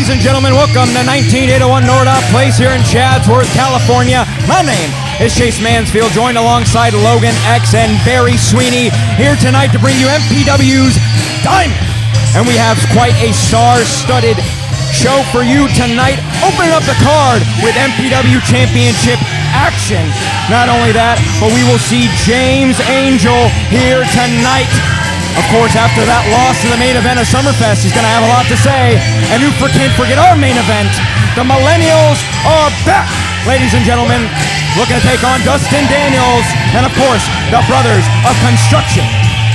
Ladies and gentlemen, welcome to 19801 Nordoff Place here in Chatsworth, California. My name is Chase Mansfield, joined alongside Logan X and Barry Sweeney, here tonight to bring you MPW's Diamond. And we have quite a star-studded show for you tonight, opening up the card with MPW Championship action. Not only that, but we will see James Angel here tonight. Of course, after that loss to the main event of Summerfest, he's going to have a lot to say. And who can't forget our main event? The Millennials are back, ladies and gentlemen, looking to take on Dustin Daniels and, of course, the Brothers of Construction.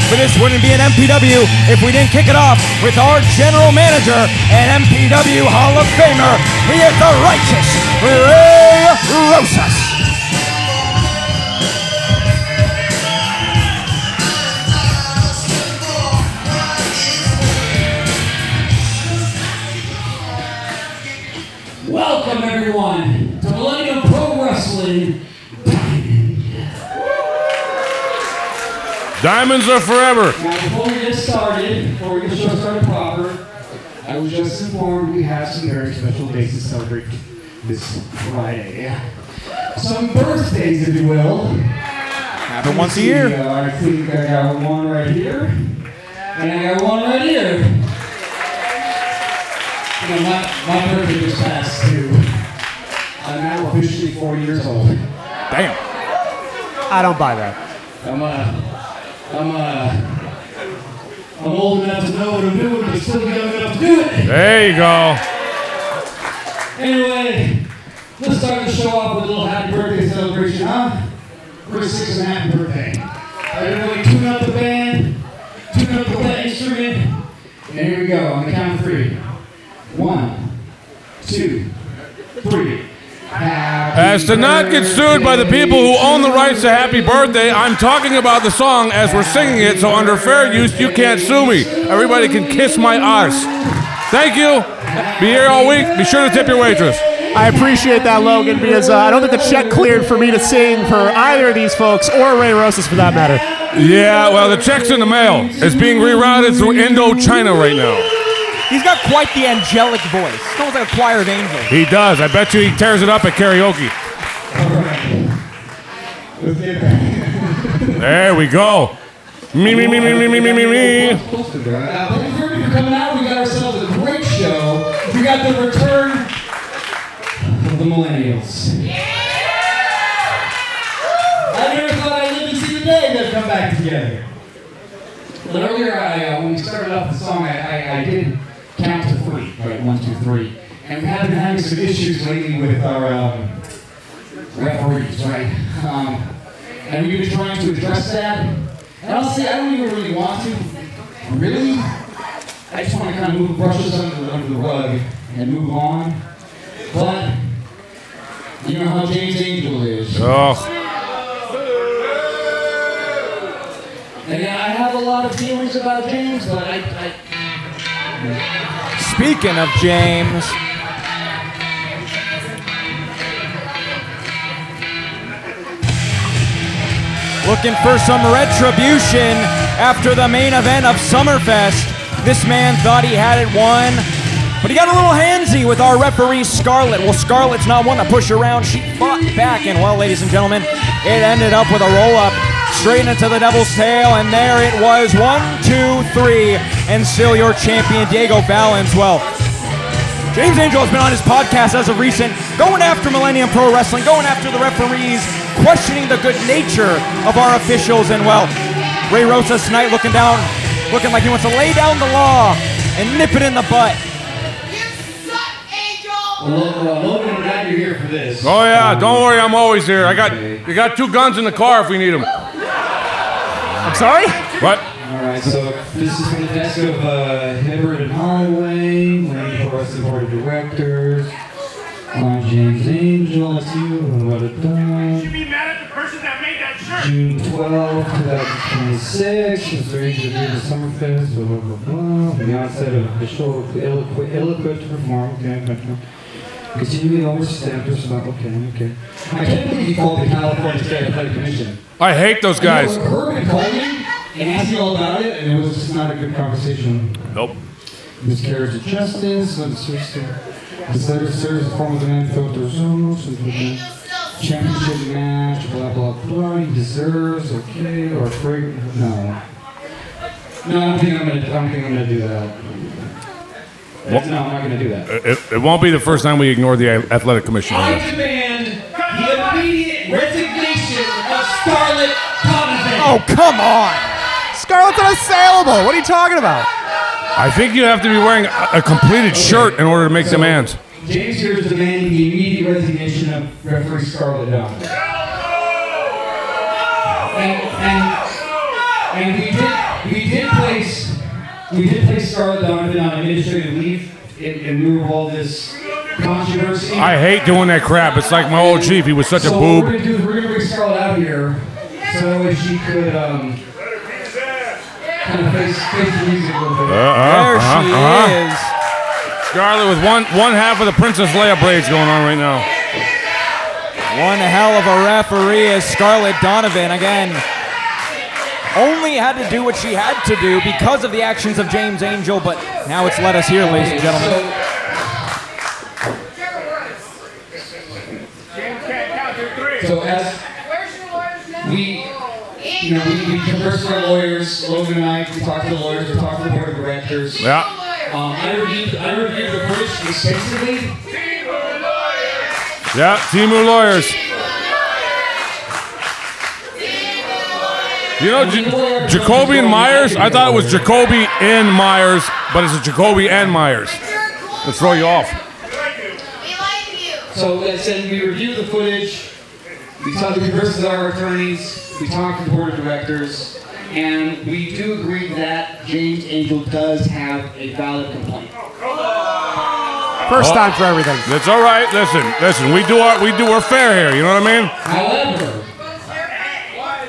But this wouldn't be an MPW if we didn't kick it off with our general manager and MPW Hall of Famer. He is the righteous Ray Rosas. Welcome, everyone, to Millennium Pro Wrestling Diamond. Diamonds are forever. Now, before we get the show started proper, I was just informed we have some very special days to celebrate this Friday. Some birthdays, if you will. Happen once a year. I think I got one right here, and I got one right here. You know, my birthday just passed too. I'm now officially 4 years old. Damn. I don't buy that. I'm old enough to know what I'm doing, but still young enough to do it. There you go. Anyway, let's start the show off with a little happy birthday celebration, huh? Chris Six and happy birthday. Everybody tune up the band, tune up the instrument, and here we go on the count of three. 1, 2, 3. As to not get sued by the people who own the rights to Happy Birthday, I'm talking about the song as we're singing it, so under fair use, you can't sue me. Everybody can kiss my arse. Thank you. Be here all week. Be sure to tip your waitress. I appreciate that, Logan, because I don't think the check cleared for me to sing for either of these folks, or Ray Rosas for that matter. Yeah, well, the check's in the mail. It's being rerouted through Indochina right now. He's got quite the angelic voice. It's almost like a choir of angels. He does. I bet you he tears it up at karaoke. All right. Let's get back. There we go. Me. Thank you for coming out. We got ourselves a great show. We got the return of the Millennials. I never thought I'd live to see the day they'd come back together. But earlier, when we started off the song, I did count to 3, right? 1, 2, 3. And we have been having some issues lately with our referees, right? And we've been trying to address that. And honestly, I don't even really want to. Really? I just want to kind of brush this under the rug and move on. But, you know how James Angel is. Oh. And I have a lot of feelings about James, but Speaking of James, looking for some retribution after the main event of Summerfest. This man thought he had it won, but he got a little handsy with our referee, Scarlett. Well, Scarlett's not one to push around. She fought back, and well, ladies and gentlemen, it ended up with a roll-up straight into the Devil's Tail, and there it was. 1, 2, 3, and still your champion, Diego Valenzuela. James Angel has been on his podcast as of recent, going after Millennium Pro Wrestling, going after the referees, questioning the good nature of our officials, and well, Ray Rosas tonight looking like he wants to lay down the law and nip it in the butt. You suck, Angel! Logan, I'm glad you're here for this. Oh, yeah. Don't worry. I'm always here. You got 2 guns in the car if we need them. I'm sorry? What? All right, so this is from the desk of Hibbert and Holloway, Millennium Pro Wrestling Board of Directors. I'm James Angel, that's you, what it done. You should be mad at the person that made that shirt. June 12, 2026, was arranged to do the Summerfest, blah, blah, blah, blah. The onset of official ill-equipped to perform, okay. Continuing overstep or something, okay. I can't believe you called the California State Athletic Commission. I hate those guys. Herman called me and asked me all about it, and it was just not a good conversation. Nope. miscarriage of justice, the series form of the man filter zones, and the championship match, blah blah blah. He deserves, okay, or afraid. No, I don't think I'm gonna do that. No, I'm not gonna do that. It won't be the first time we ignore the athletic commission. I demand the immediate resignation of Scarlett Donovan. Oh, come on. Scarlett's unassailable. What are you talking about? I think you have to be wearing a completed shirt in order to make demands. James here is demanding the immediate resignation of referee Scarlett Donovan. And we did place Scarlett Donovan on administrative leave in lieu of all this controversy. I hate doing that crap. It's like my old chief. He was such a So boob. what we're gonna bring Scarlett out here so that she could kind of face the music a little bit. There she is. Scarlett with one half of the Princess Leia braids going on right now. One hell of a referee is Scarlett Donovan. Again, only had to do what she had to do because of the actions of James Angel, but now it's let us hear, ladies and gentlemen. So as we converse with our lawyers, Logan and I, we talk to the lawyers, we talk to the board of directors. Yeah. I reviewed the footage extensively. Yeah, Timu lawyers. You know, Jacoby and Myers? I thought it was Jacoby and Myers, but it's a Jacoby and Myers. Let's throw you off. So as I said, we reviewed the footage, we conversed with our attorneys, we talked to the board of directors, and we do agree that James Angel does have a valid complaint. First time for everything. That's all right. Listen. We do our fair here. You know what I mean? However,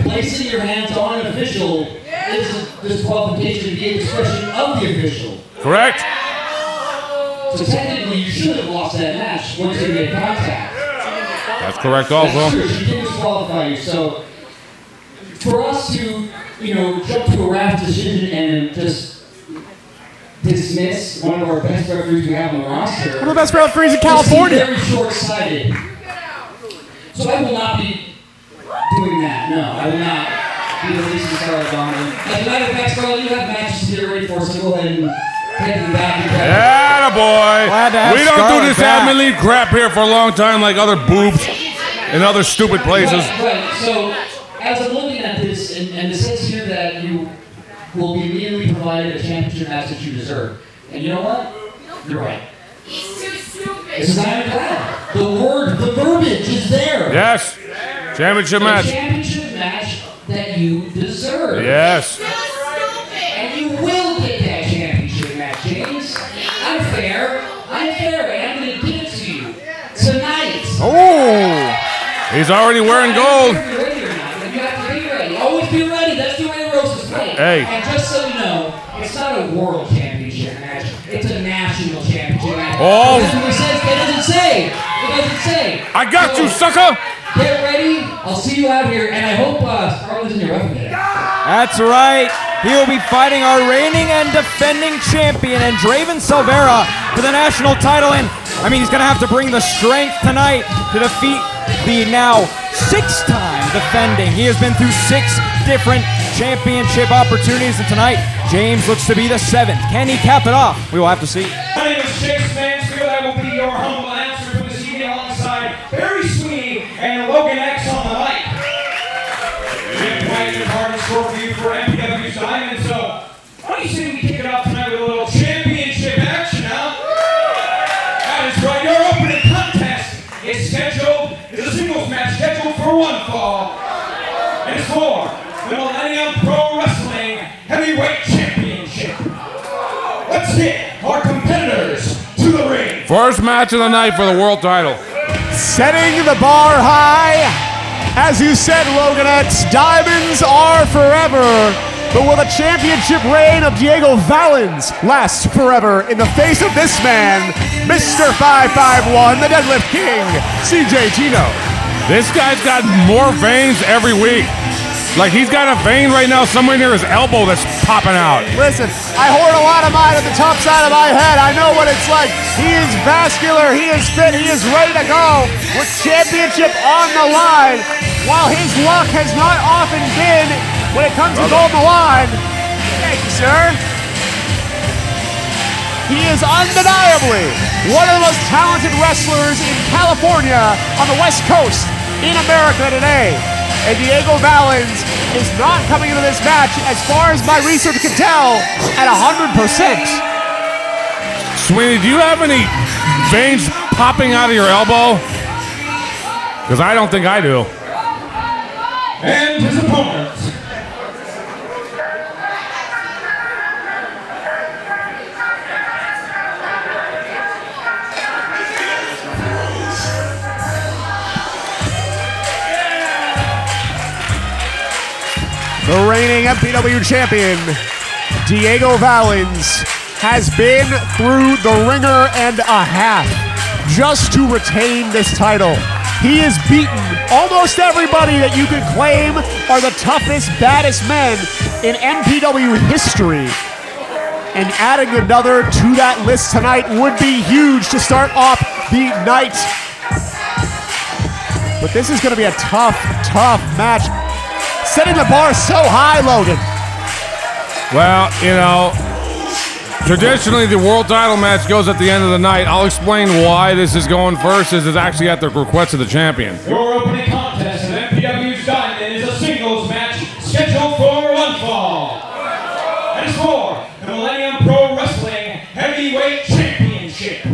placing your hands on an official is a disqualification to the expression of the official. Correct. So technically, you should have lost that match once you made contact. That's correct also. That's true. She did disqualify you. So for us to, jump to a rash decision and just dismiss one of our best referees we have on the roster. One of the best referees in California. Very short-sighted. So I will not be doing that. No, I will not be releasing Scarlett Donovan. As a matter of fact, Scarlett, you have matches to get ready for, so go ahead and get in the back. Attaboy. Glad to have We don't Scarlett do this back. admin leave crap here for a long time like other boobs in other stupid places. Right. So as I'm looking at this, and it says here that you will be immediately provided a championship match that you deserve. And you know what? You're right. He's too stupid. It's not even that. The verbiage is there. Yes. Championship A match. championship match that you deserve. Yes. Too stupid. And you will get that championship match, James. I'm fair, and I'm going to give it to you tonight. Oh, He's already wearing gold. Are you ready or not? You have to be ready. Always be ready. That's the way Rose's play. Hey. And just so you know, it's not a world championship match. It's a national championship match. Oh. That's what it says. It doesn't say. It doesn't say. I got So, you, sucker. Get ready. I'll see you out here, and I hope Scarlett's in your weapon today. that's right. He will be fighting our reigning and defending champion, and Draven Silvera, for the national title. And he's going to have to bring the strength tonight to defeat the now 6-time defending. He has been through 6 different championship opportunities, and tonight James looks to be the 7th. Can he cap it off? We will have to see. My name is Chase Mansfield. I will be your humble announcer for this evening alongside Barry Sweeney and Logan X on the mic. We have quite a hard in store for you for MPW's Diamond, so why don't you say we kick it off tonight with a little championship action, huh? That is right. Your opening contest is a singles match scheduled for one fall. And it's for the Millennium Pro Wrestling Heavyweight Championship. Let's get our competitors to the ring. First match of the night for the world title. Setting the bar high. As you said, Logan X, diamonds are forever. But will the championship reign of Diego Valens last forever in the face of this man, Mr. 551, the Deadlift King, CJ Tino? This guy's got more veins every week. Like he's got a vein right now somewhere near his elbow that's popping out. Listen, I hoard a lot of mine at the top side of my head. I know what it's like. He is vascular, he is fit, he is ready to go with championship on the line. While his luck has not often been when it comes to gold on the line. Thank you, sir. He is undeniably one of the most talented wrestlers in California on the West Coast in America today. And Diego Valens is not coming into this match, as far as my research can tell, at 100%. Sweeney, do you have any veins popping out of your elbow? Because I don't think I do. And his opponent, The reigning MPW champion, Diego Valens, has been through the ringer and a half just to retain this title. He has beaten almost everybody that you could claim are the toughest, baddest men in MPW history. And adding another to that list tonight would be huge to start off the night. But this is going to be a tough, tough match. Setting the bar so high, Logan. Well, you know, traditionally the world title match goes at the end of the night. I'll explain why this is going first. This is actually at the request of the champion. your opening contest of MPW's Diamond is a singles match scheduled for one fall. And it's for the Millennium Pro Wrestling Heavyweight Championship.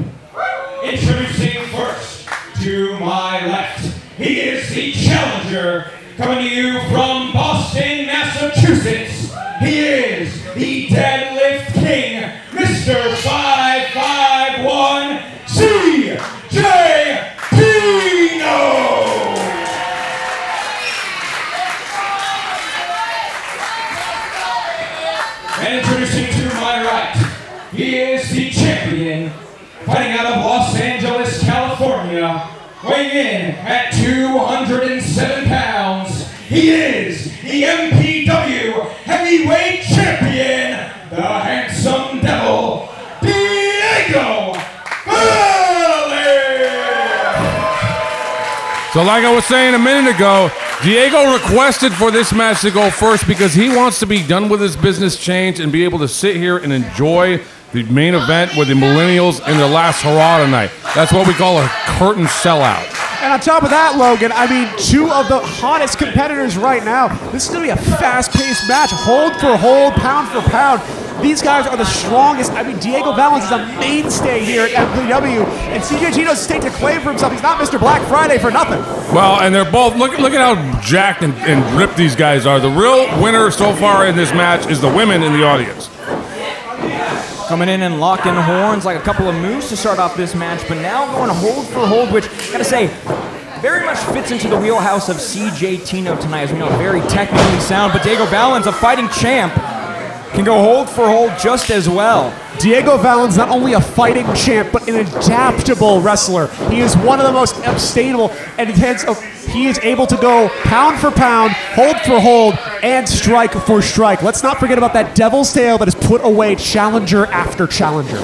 Introducing first, to my left, he is the challenger, coming to you from Boston, Massachusetts. He is the Deadlift King, Mr. 551 CJ Pino. And introducing to my right, he is the champion, fighting out of Los Angeles, California, weighing in at 207 pounds. He is the MPW Heavyweight Champion, the Handsome Devil, Diego Valens. So like I was saying a minute ago, Diego requested for this match to go first because he wants to be done with his business change and be able to sit here and enjoy the main event with the Millennials in their last hurrah tonight. That's what we call a curtain sellout. And on top of that, Logan, I mean, two of the hottest competitors right now. This is going to be a fast-paced match, hold for hold, pound for pound. These guys are the strongest. I mean, Diego Valens is a mainstay here at MPW, and CJ Tito's taking a claim for himself. He's not Mr. Black Friday for nothing. Well, and they're both, look at how jacked and ripped these guys are. The real winner so far in this match is the women in the audience. Coming in and locking horns like a couple of moves to start off this match, but now going hold for hold, which, gotta say, very much fits into the wheelhouse of CJ Tino tonight. As we know, very technically sound, but Diego Valens, a fighting champ, can go hold for hold just as well. Diego Valens, not only a fighting champ, but an adaptable wrestler. He is one of the most sustainable, and he is able to go pound for pound, hold for hold, and strike for strike. Let's not forget about that devil's tail that has put away challenger after challenger.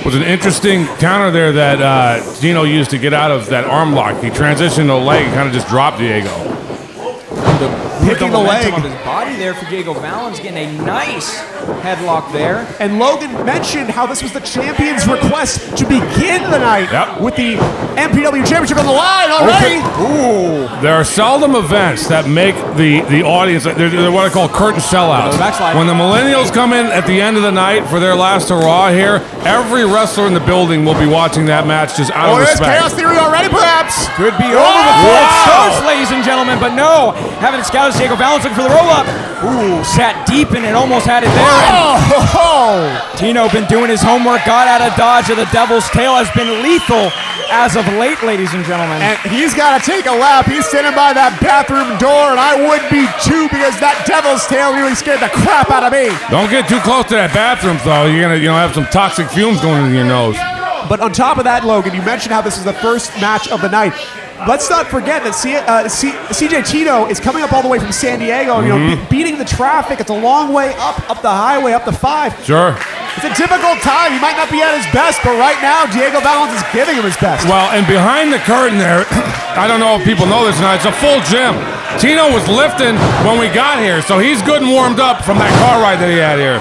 Was an interesting counter there that Tino used to get out of that arm lock. He transitioned a leg and kind of just dropped Diego. Picking the leg of his body there for Diego Valens, getting a nice headlock there. And Logan mentioned how this was the champion's request to begin the night with the MPW Championship on the line already. Ooh. There are seldom events that make the audience, they're what I call curtain sellouts. When the Millennials come in at the end of the night for their last hurrah here, every wrestler in the building will be watching that match just out of there's respect. Chaos Theory already, perhaps. Could be over before it starts, ladies and gentlemen, but no. Having it scouted, Diego Valens looking for the roll-up. Ooh, sat deep and it almost had it there. Tino been doing his homework, got out of dodge of the Devil's Tail, has been lethal as of late, ladies and gentlemen. And he's got to take a lap. He's standing by that bathroom door, and I would be too, because that Devil's Tail really scared the crap out of me. Don't get too close to that bathroom, though. You're gonna, have some toxic fumes going into your nose. But on top of that, Logan, you mentioned how this is the first match of the night. let's not forget that CJ Tino is coming up all the way from San Diego, beating the traffic. It's a long way up the highway, up the 5. Sure. It's a difficult time. He might not be at his best, but right now, Diego Valens is giving him his best. Well, and behind the curtain there, I don't know if people know this or not, it's a full gym. Tino was lifting when we got here, so he's good and warmed up from that car ride that he had here.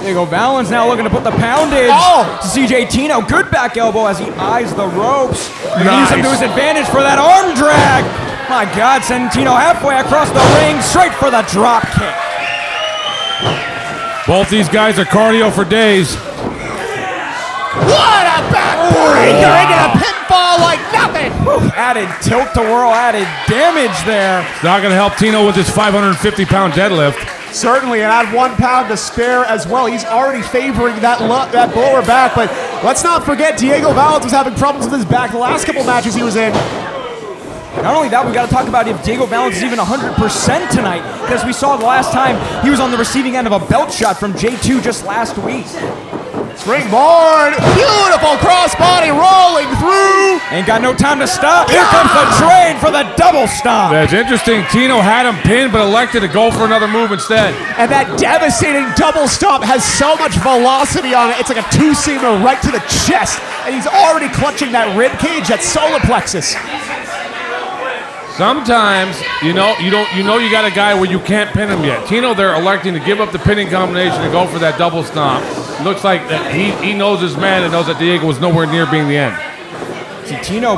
Diego Valens now looking to put the poundage to CJ Tino. Good back elbow as he eyes the ropes. Use him to his advantage for that arm drag. My God, sending Tino halfway across the ring, straight for the drop kick. Both these guys are cardio for days. What a backbreaker into the pinfall like nothing. Added tilt to whirl, added damage there. It's not going to help Tino with his 550-pound deadlift. Certainly, and add 1 pound to spare as well. He's already favoring that lower back, but let's not forget Diego Valens was having problems with his back the last couple matches he was in. Not only that, we got to talk about if Diego Valens is even 100% tonight, because we saw the last time he was on the receiving end of a belt shot from J2 just last week. Springboard, beautiful crossbody rolling through. Ain't got no time to stop. Here comes the train for the double stomp. That's interesting. Tino had him pinned, but elected to go for another move instead. And that devastating double stomp has so much velocity on it. It's like a 2-seamer right to the chest. And he's already clutching that rib cage, that solar plexus. Sometimes, you got a guy where you can't pin him yet. Tino, they're electing to give up the pinning combination and go for that double stomp. Looks like that he knows his man and knows that Diego was nowhere near being the end. See, Tino,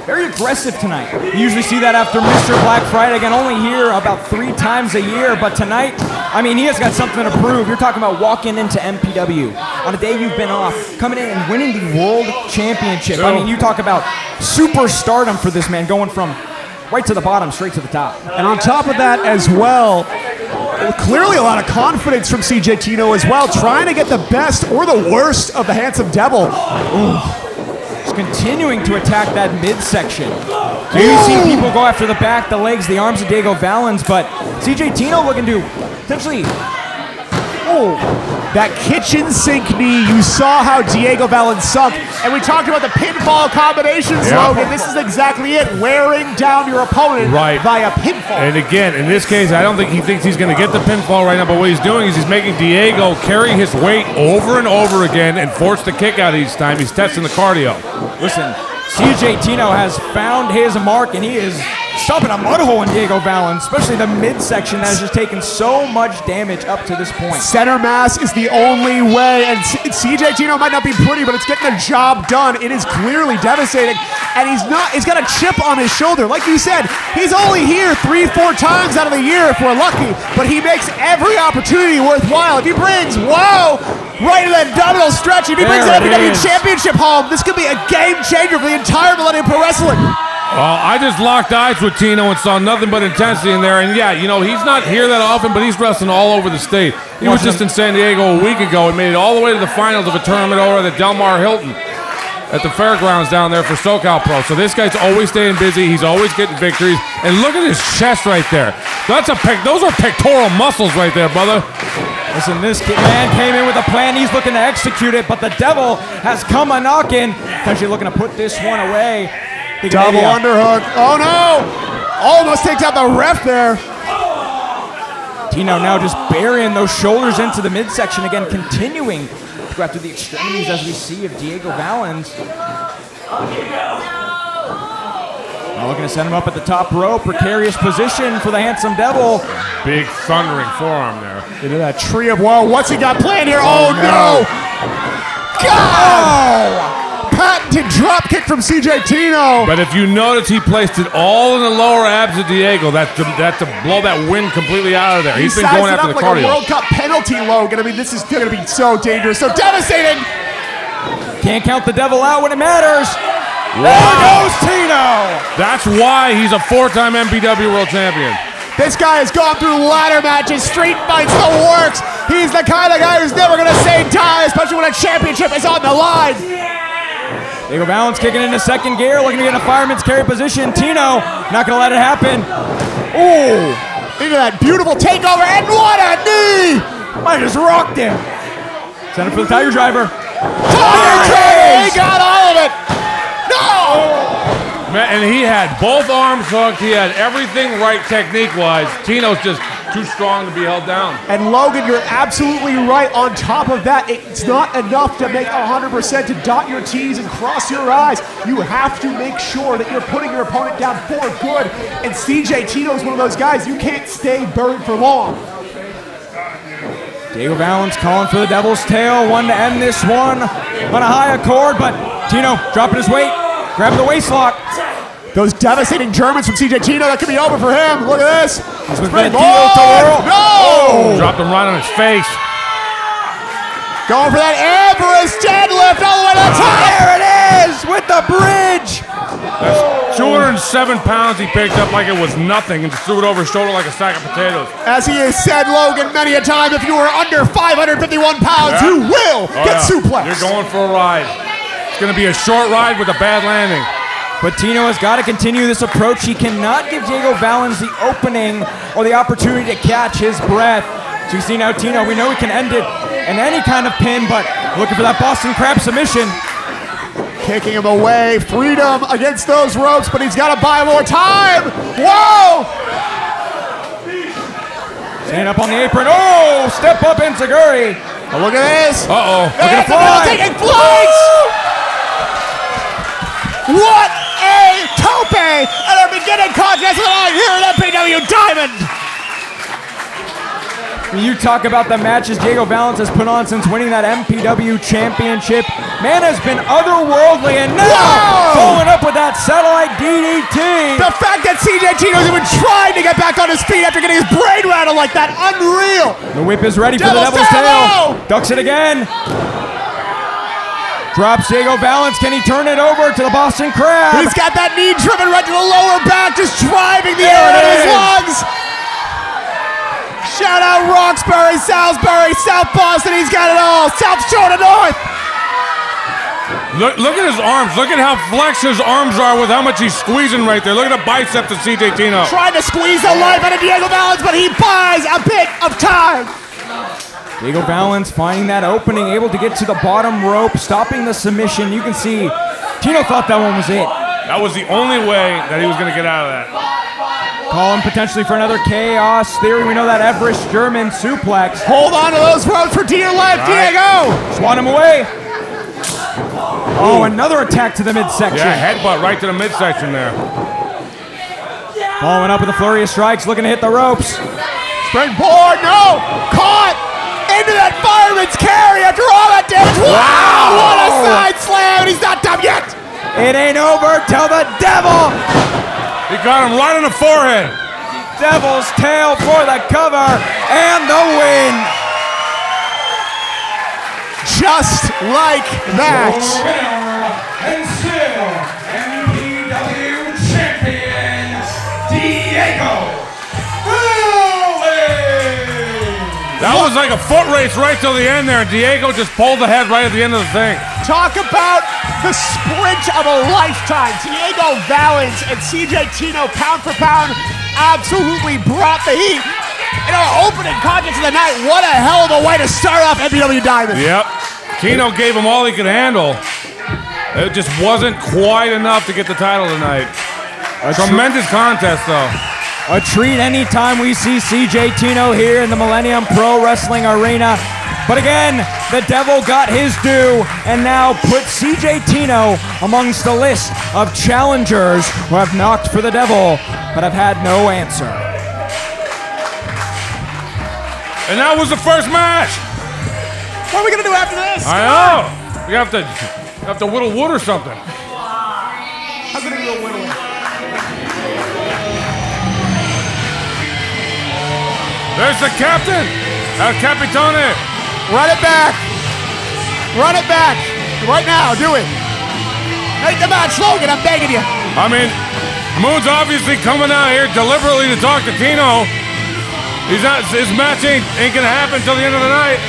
very aggressive tonight. You usually see that after Mr. Black Friday. Again, only here about 3 times a year. But tonight, I mean, he has got something to prove. You're talking about walking into MPW on a day you've been off, coming in and winning the World Championship. True. I mean, you talk about superstardom for this man, going from right to the bottom, straight to the top. And on top of that as well, clearly a lot of confidence from CJ Tino as well, trying to get the best or the worst of the Handsome Devil. Just continuing to attack that midsection. So you've seen people go after the back, the legs, the arms of Diego Valens, but CJ Tino looking to essentially... That kitchen sink knee, you saw how Diego Valens sunk. And we talked about the pinfall combinations, Logan. This is exactly it, wearing down your opponent via pinfall. And again, in this case, I don't think he thinks he's going to get the pinfall right now, but what he's doing is he's making Diego carry his weight over and over again and force the kick out each time. He's testing the cardio. Listen, CJ Tino has found his mark, and he is stopping a mud hole in Diego Valens, especially the midsection that has just taken so much damage up to this point. Center mass is the only way, and CJ Tino might not be pretty, but it's getting the job done. It is clearly devastating, and he's got a chip on his shoulder. Like you said, he's only here 3-4 times out of the year if we're lucky, but he makes every opportunity worthwhile. If he brings, right to that abdominal stretch, if he brings the MPW Championship home, this could be a game changer for the entire Millennium Pro Wrestling. Well, I just locked eyes with Tino and saw nothing but intensity in there. And yeah, he's not here that often, but he's wrestling all over the state. He was just in San Diego a week ago and made it all the way to the finals of a tournament over at the Del Mar Hilton at the fairgrounds down there for SoCal Pro. So this guy's always staying busy. He's always getting victories. And look at his chest right there. Those are pectoral muscles right there, brother. Listen, this man came in with a plan. He's looking to execute it, but the devil has come a-knocking. Potentially looking to put this one away. Double underhook. Oh no! Almost takes out the ref there. Tino now just burying those shoulders into the midsection again, continuing to go after the extremities as we see of Diego Valens. Now looking to send him up at the top rope. Precarious position for the Handsome Devil. Big thundering forearm there. Into that tree of woe. What's he got planned here? Oh no! God! Patented drop kick from CJ Tino. But if you notice, he placed it all in the lower abs of Diego. That's to blow that wind completely out of there. He's been going after the like cardio. A World Cup penalty, Logan. I mean, this is going to be so dangerous, so devastating. Can't count the devil out when it matters. Wow. There goes Tino. That's why he's a 4-time MPW World Champion. This guy has gone through ladder matches, street fights, the works. He's the kind of guy who's never going to say die, especially when a championship is on the line. Diego Valens kicking into second gear, looking to get in a fireman's carry position. Tino not going to let it happen. Ooh, look at that beautiful takeover, and what a knee! I just rocked him. Send him for the Tiger Driver. Tiger Driver! He got all of it! No! And And he had both arms hooked. He had everything right technique-wise. Tino's just too strong to be held down. And Logan, you're absolutely right. On top of that, it's not enough to make 100% to dot your T's and cross your I's. You have to make sure that you're putting your opponent down for good. And CJ Tino's one of those guys, you can't stay buried for long. Diego Valens calling for the Devil's Tail. One to end this one on a high accord, but Tino dropping his weight, grabbing the waist lock. Those devastating Germans from CJ Tino, that could be over for him. Look at this. He's with Springboard. No! Dropped him right on his face. Going for that Everest deadlift all the way to the top. There it is with the bridge. That's 207 pounds he picked up like it was nothing and just threw it over his shoulder like a sack of potatoes. As he has said, Logan, many a time, if you are under 551 pounds, you will get suplexed. You're going for a ride. It's going to be a short ride with a bad landing. But Tino has got to continue this approach. He cannot give Diego Valens the opening or the opportunity to catch his breath. So you see now Tino, we know he can end it in any kind of pin, but looking for that Boston Crab submission. Kicking him away, freedom against those ropes, but he's got to buy more time. Whoa! Stand up on the apron. Oh, step up Enziguri. Oh, look at this. Uh-oh. Look at the fly. Taking flights. What a tope at our beginning contest of the night here at MPW Diamond. You talk about the matches Diego Valens has put on since winning that MPW championship. Man has been otherworldly, and now following up with that satellite DDT. The fact that CJ Tino's even trying to get back on his feet after getting his brain rattled like that, unreal. The whip is ready for the Devil's Devil's Tail. Tail. Ducks it again. Drops Diego Valens. Can he turn it over to the Boston Crab? He's got that knee driven right to the lower back, just driving the There air it out of his is. lungs. Shout out Roxbury, Salisbury, South Boston. He's got it all. South Shore to North. Look at his arms. Look at how flexed his arms are with how much he's squeezing right there. Look at the biceps of CJ Tino. Trying to squeeze the life out of Diego Valens, but he buys a bit of time. Diego Valens finding that opening, able to get to the bottom rope, stopping the submission. You can see Tino thought that one was it. That was the only way that he was going to get out of that. Calling potentially for another Chaos Theory. We know that Everest German suplex. Hold on to those ropes for dear life, Diego. Swat him away. Oh, another attack to the midsection. Yeah, headbutt right to the midsection there. Following up with a flurry of strikes, looking to hit the ropes. Springboard, no. Caught into that fireman's carry after all that damage. Wow, what a side slam. He's not done yet. It ain't over till the Devil. He got him right on the forehead. Devil's Tail for the cover and the win. Just like that. Winner and still MPW champion, Diego Valens. That was like a foot race right till the end there. Diego just pulled the head right at the end of the thing. Talk about the sprint of a lifetime. Diego Valens and CJ Tino, pound for pound, absolutely brought the heat. In our opening contest of the night, what a hell of a way to start off MPW Diamond. Yep. Tino gave him all he could handle. It just wasn't quite enough to get the title tonight. A tremendous contest, though. A treat anytime we see CJ Tino here in the Millennium Pro Wrestling Arena. But again, the Devil got his due and now puts CJ Tino amongst the list of challengers who have knocked for the Devil but have had no answer. And that was the first match. What are we going to do after this? I know. We have to whittle wood or something. I'm going to do a whittling. There's the captain. El Capitone. Run it back. Run it back. Right now, do it. Make the match, Logan, I'm begging you. I mean, Moon's obviously coming out here deliberately to talk to Tino. His match ain't gonna happen until the end of the night.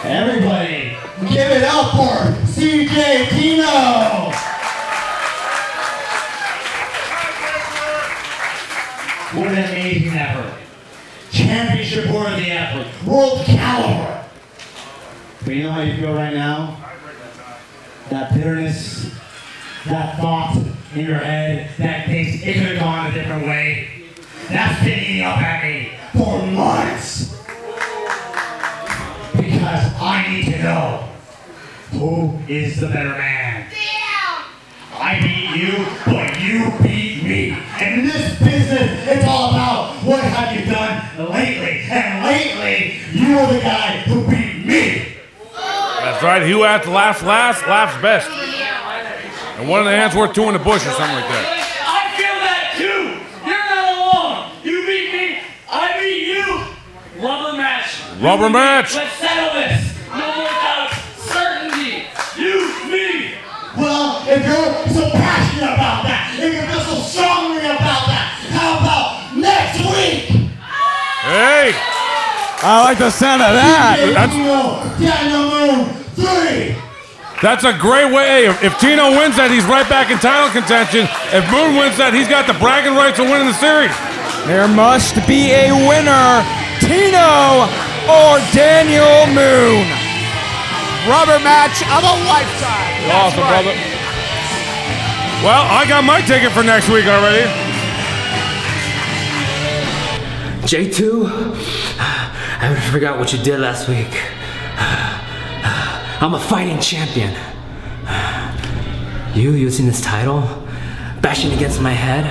Everybody, give it up for CJ Tino! What an amazing effort. Championship worthy effort. World caliber. But you know how you feel right now? That bitterness, that thought in your head that thinks it could have gone a different way, that's been eating up at me for months. Because I need to know who is the better man. I beat you, but you beat me. And in this business, it's all about what have you done lately. And lately, you were the guy who beat me. That's right. Who at the laughs best. And one of the hands worth two in the bush or something like that. I feel that too. You're not alone. You beat me. I beat you. Rubber match. Rubber match. Let's settle this. No more doubts. Certainty. You, me. Well, if you're so passionate about that, if you feel so strongly about that, how about next week? Hey. I like the sound of that. Dynamo 3. That's a great way. If Tino wins that, he's right back in title contention. If Moon wins that, he's got the bragging rights of winning the series. There must be a winner. Tino or Daniel Moon. Rubber match of a lifetime. Awesome, brother. Well, I got my ticket for next week already. J2, I forgot what you did last week. I'm a fighting champion. You using this title, bashing against my head,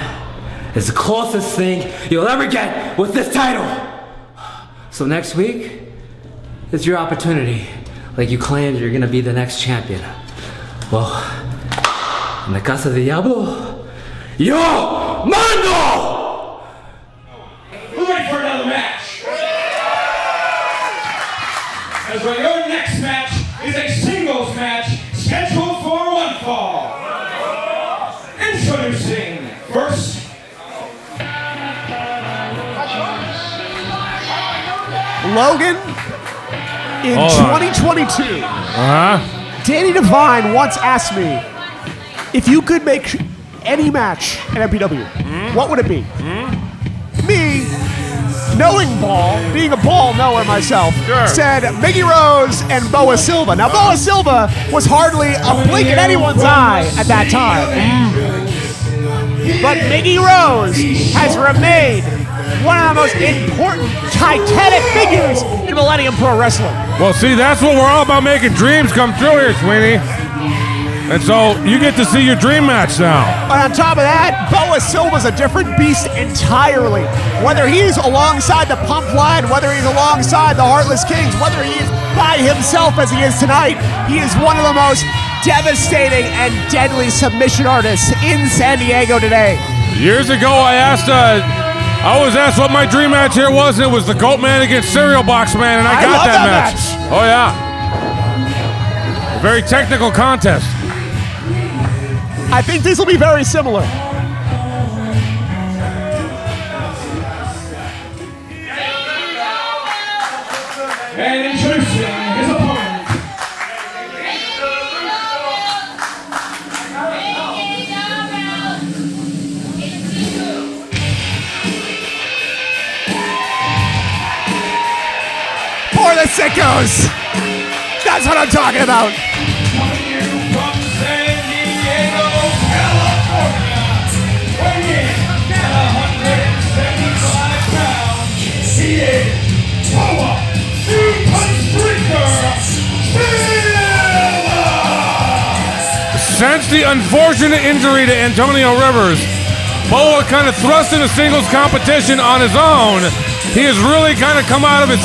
is the closest thing you'll ever get with this title. So next week is your opportunity. Like you claimed you're gonna be the next champion. Well, in the Casa de Diablo, yo mando! We're ready for another match. As well, your next match is a singles match scheduled for one fall. Introducing first. Logan, in Hold on. 2022, Uh-huh. Danny Devine once asked me if you could make any match at MPW, what would it be? Me, knowing Ball, being a Ball knower myself, Sure. said Miggy Rose and Boa Silva. Now, Boa Silva was hardly a blink in anyone's eye at that time. But Miggy Rose has remained one of the most important titanic figures in Millennium Pro Wrestling. Well, see, that's what we're all about, making dreams come true here, Sweeney. And so you get to see your dream match now. But on top of that, Boa Silva's a different beast entirely. Whether he's alongside the Pump Line, whether he's alongside the Heartless Kings, whether he is by himself as he is tonight, he is one of the most devastating and deadly submission artists in San Diego today. Years ago, I was asked what my dream match here was, and it was the Goat Man against Cereal Box Man, and I got love that that match. Oh, yeah. A very technical contest. I think this will be very similar. And introducing his opponent. For the sickos. That's what I'm talking about. Coming to you from San Diego, California, weighing in at 175 pounds, he is Boa Silva! Since the unfortunate injury to Antonio Rivers, Boa kind of thrust into singles competition on his own. He has really kind of come out of his,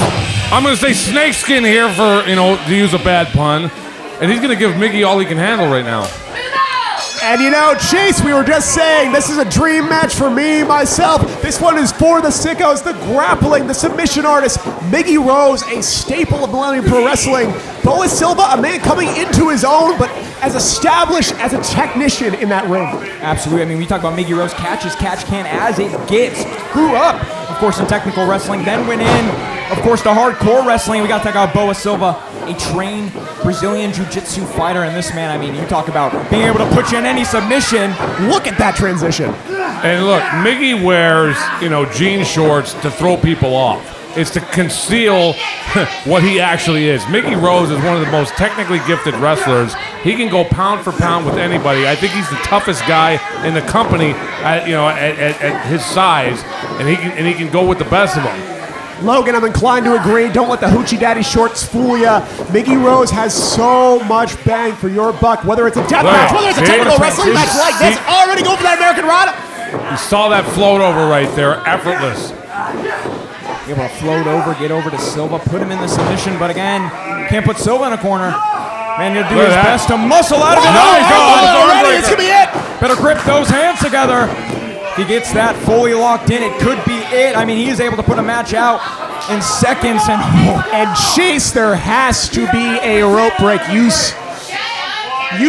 I'm going to say snakeskin here for, to use a bad pun. And he's going to give Miggy all he can handle right now. And Chase, we were just saying this is a dream match for me, myself. This one is for the sickos, the grappling, the submission artist. Miggy Rose, a staple of Millennium Pro Wrestling. Boa Silva, a man coming into his own, but as established as a technician in that ring. Absolutely. I mean, we talk about Miggy Rose catches catch can as it gets. Grew up, of course, in technical wrestling, then went in, of course, to hardcore wrestling. We got to talk about Boa Silva, a trained Brazilian Jiu-Jitsu fighter. And this man, I mean, you talk about being able to put you in any submission. Look at that transition. And look, Miggy wears, jean shorts to throw people off. is to conceal what he actually is. Mickey Rose is one of the most technically gifted wrestlers. He can go pound for pound with anybody. I think he's the toughest guy in the company at his size, and he can go with the best of them. Logan, I'm inclined to agree. Don't let the Hoochie Daddy shorts fool you. Mickey Rose has so much bang for your buck, whether it's a death match, whether it's a technical wrestling match like this. Already go for that American Rod. You saw that float over right there, effortless. Able to float over, get over to Silva, put him in the submission, but again, can't put Silva in a corner. Man, he'll do his best to muscle out of it. Already, it's gonna be it. Better grip those hands together. If he gets that fully locked in, it could be it. I mean, he is able to put a match out in seconds. And Chase, there has to be a rope break. You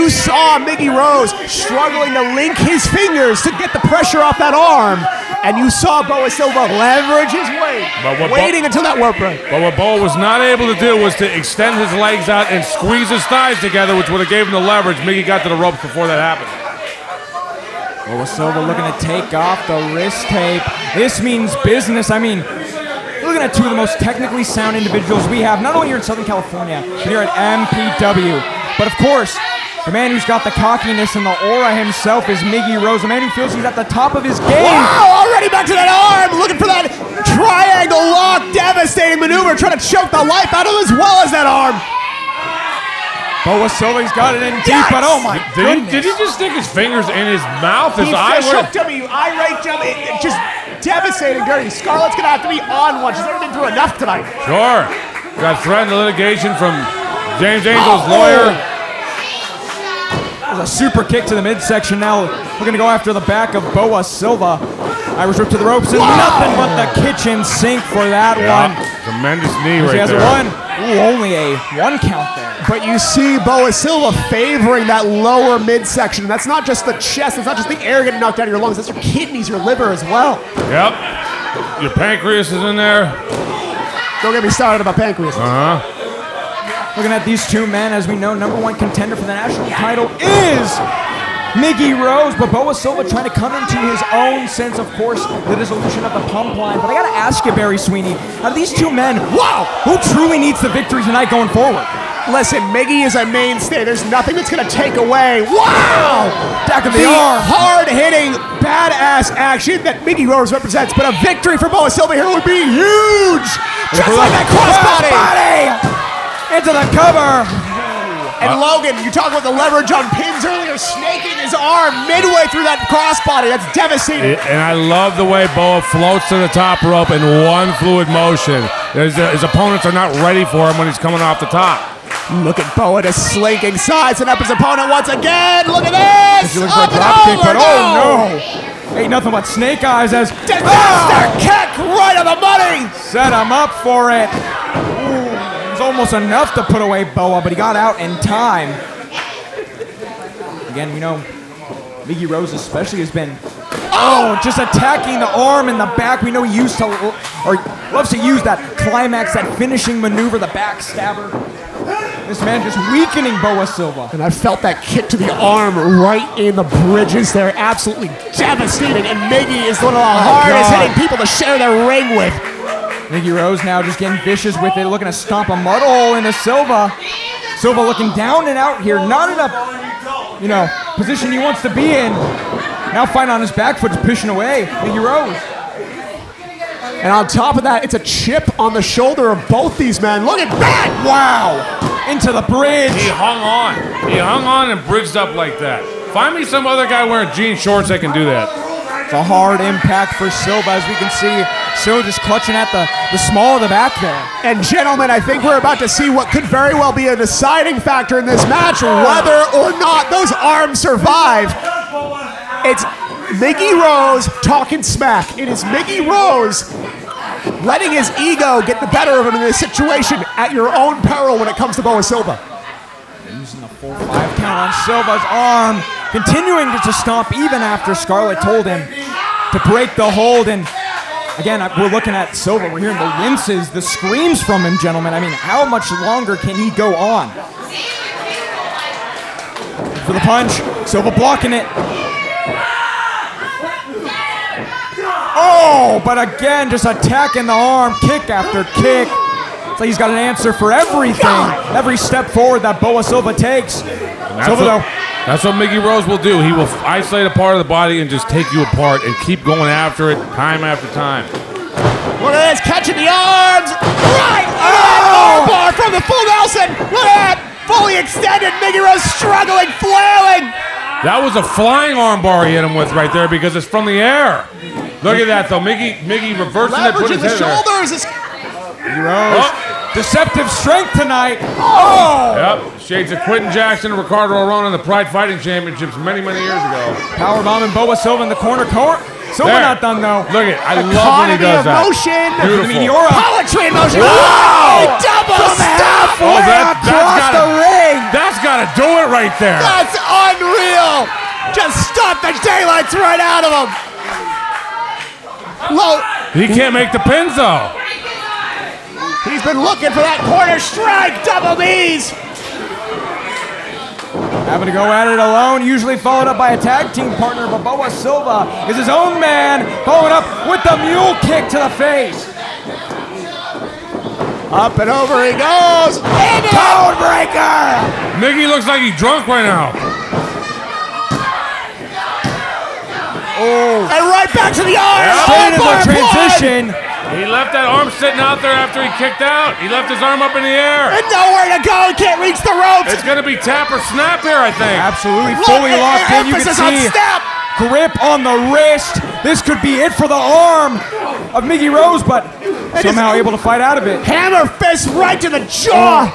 saw Mickey Rose struggling to link his fingers to get the pressure off that arm. And you saw Boa Silva leverage his weight, waiting until that rope break. But what Boa was not able to do was to extend his legs out and squeeze his thighs together, which would have gave him the leverage. Mickey got to the ropes before that happened. Boa Silva looking to take off the wrist tape. This means business. I mean, you're looking at two of the most technically sound individuals we have, not only here in Southern California, but here at MPW. But of course, the man who's got the cockiness and the aura himself is Mickey Rose, a man who feels he's at the top of his game. Wow, already back to that arm, looking for that triangle lock, devastating maneuver, trying to choke the life out of him as well as that arm. Boa Silva's got it in deep, but oh my goodness. Did he just stick his fingers in his mouth? His eye choked him, irate him, just devastating, dirty. Scarlett's gonna have to be on one. She's already been through enough tonight. Sure. Got threatened litigation from James Angel's lawyer. There's a super kick to the midsection now. We're gonna go after the back of Boa Silva. Irish whip to the ropes and nothing but the kitchen sink for that one. Tremendous knee He right has there. a one. Ooh, only a one count there. But you see Boa Silva favoring that lower midsection. That's not just the chest. It's not just the air getting knocked out of your lungs. That's your kidneys, your liver as well. Yep. Your pancreas is in there. Don't get me started about pancreas. Looking at these two men, as we know, number one contender for the national title is Mickey Rose, but Boa Silva trying to come into his own sense, of course, the dissolution of the pump line. But I gotta ask you, Barry Sweeney, out of these two men, who truly needs the victory tonight going forward? Listen, Miggy is a mainstay. There's nothing that's gonna take away. Wow! Back of the arm. Hard-hitting, badass action that Mickey Rose represents, but a victory for Boa Silva here would be huge! Just like that crossbody! Into the cover! And Logan, you talked about the leverage on pins earlier, snaking his arm midway through that crossbody. That's devastating. And I love the way Boa floats to the top rope in one fluid motion. His opponents are not ready for him when he's coming off the top. Look at Boa just slinking sides and up his opponent once again. Look at this! He's looking for a drop kick, but oh no! Ain't nothing but snake eyes as disaster kick right on the money! Set him up for it. It was almost enough to put away Boa, but he got out in time. Again, you know, Mickey Rose especially has been just attacking the arm and the back. We know he used to, or loves to use that climax, that finishing maneuver, the backstabber. This man just weakening Boa Silva. And I felt that kick to the arm right in the bridges there. Absolutely devastating. And Miggy is one of the hardest hitting people to share their ring with. Mickey Rose now just getting vicious with it, looking to stomp a mud hole into Silva. Silva looking down and out here, not in a position he wants to be in. Now fighting on his back foot, pushing away. Mickey Rose. And on top of that, it's a chip on the shoulder of both these men. Look at that! Wow! Into the bridge. He hung on. He hung on and bridged up like that. Find me some other guy wearing jean shorts that can do that. It's a hard impact for Silva, as we can see. Silva just clutching at the small of the back there. And gentlemen, I think we're about to see what could very well be a deciding factor in this match, whether or not those arms survive. It's Mickey Rose talking smack. It is Mickey Rose letting his ego get the better of him in this situation at your own peril when it comes to Boa Silva. Using the full 5 count on Silva's arm, continuing to stomp even after Scarlett told him to break the hold. And again, we're looking at Silva. We're hearing the winces, the screams from him, gentlemen. I mean, how much longer can he go on? For the punch, Silva blocking it. Oh, but again, just attacking the arm, kick after kick. It's like he's got an answer for everything. Every step forward that Boa Silva takes. That's what Miggy Rose will do. He will isolate a part of the body and just take you apart and keep going after it time after time. Look at this, catching the arms. Right! Oh! Bar from the full Nelson. Look at that. Fully extended. Miggy Rose struggling, flailing. That was a flying armbar he hit him with right there because it's from the air. Look at that, though. Miggy reversing it, put his Leveraging the head there. shoulders. Miggy Rose. Deceptive strength tonight. Oh! Yep. Shades of Quentin Jackson and Ricardo Arona in the Pride Fighting Championships many, many years ago. Powerbombing Boa Silva in the corner. Silva not done, though. Look at it. I love when he does that. Motion. Beautiful. Poetry in motion. Wow! Double stop. Across the ring. That's got to do it right there. That's unreal. Just stop the daylights right out of him. He can't make the pins, though. He's been looking for that corner strike. Double knees. Having to go at it alone, usually followed up by a tag team partner, but Boa Silva is his own man, following up with the mule kick to the face. Up and over he goes. Codebreaker! Miggy looks like he's drunk right now. Oh. And right back to the arm. Straight into the transition. He left that arm sitting out there after he kicked out. He left his arm up in the air. And nowhere to go. He can't reach the ropes. It's going to be tap or snap here, I think. Absolutely fully locked in. You can see grip on the wrist. This could be it for the arm of Miggy Rose, but somehow able to fight out of it. Hammer fist right to the jaw.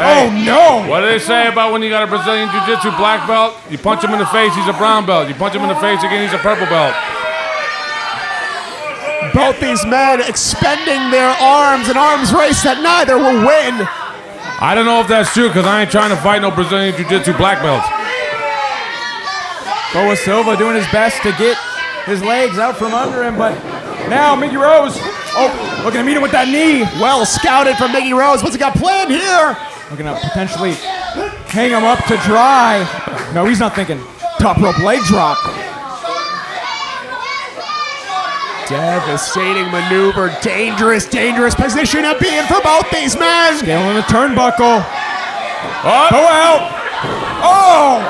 Hey, oh no! What do they say about when you got a Brazilian Jiu-Jitsu black belt? You punch him in the face, he's a brown belt. You punch him in the face again, he's a purple belt. Both these men expending their arms, an arms race that neither will win. I don't know if that's true because I ain't trying to fight no Brazilian Jiu-Jitsu black belts. Boa Silva doing his best to get his legs out from under him, but now Miggy Rose, looking to meet him with that knee. Well scouted from Miggy Rose. What's he got planned here? Looking to potentially hang him up to dry. No, he's not thinking top rope leg drop. Devastating maneuver. Dangerous position to be in for both these men. Scaling the turnbuckle. Oh. Go out. Oh!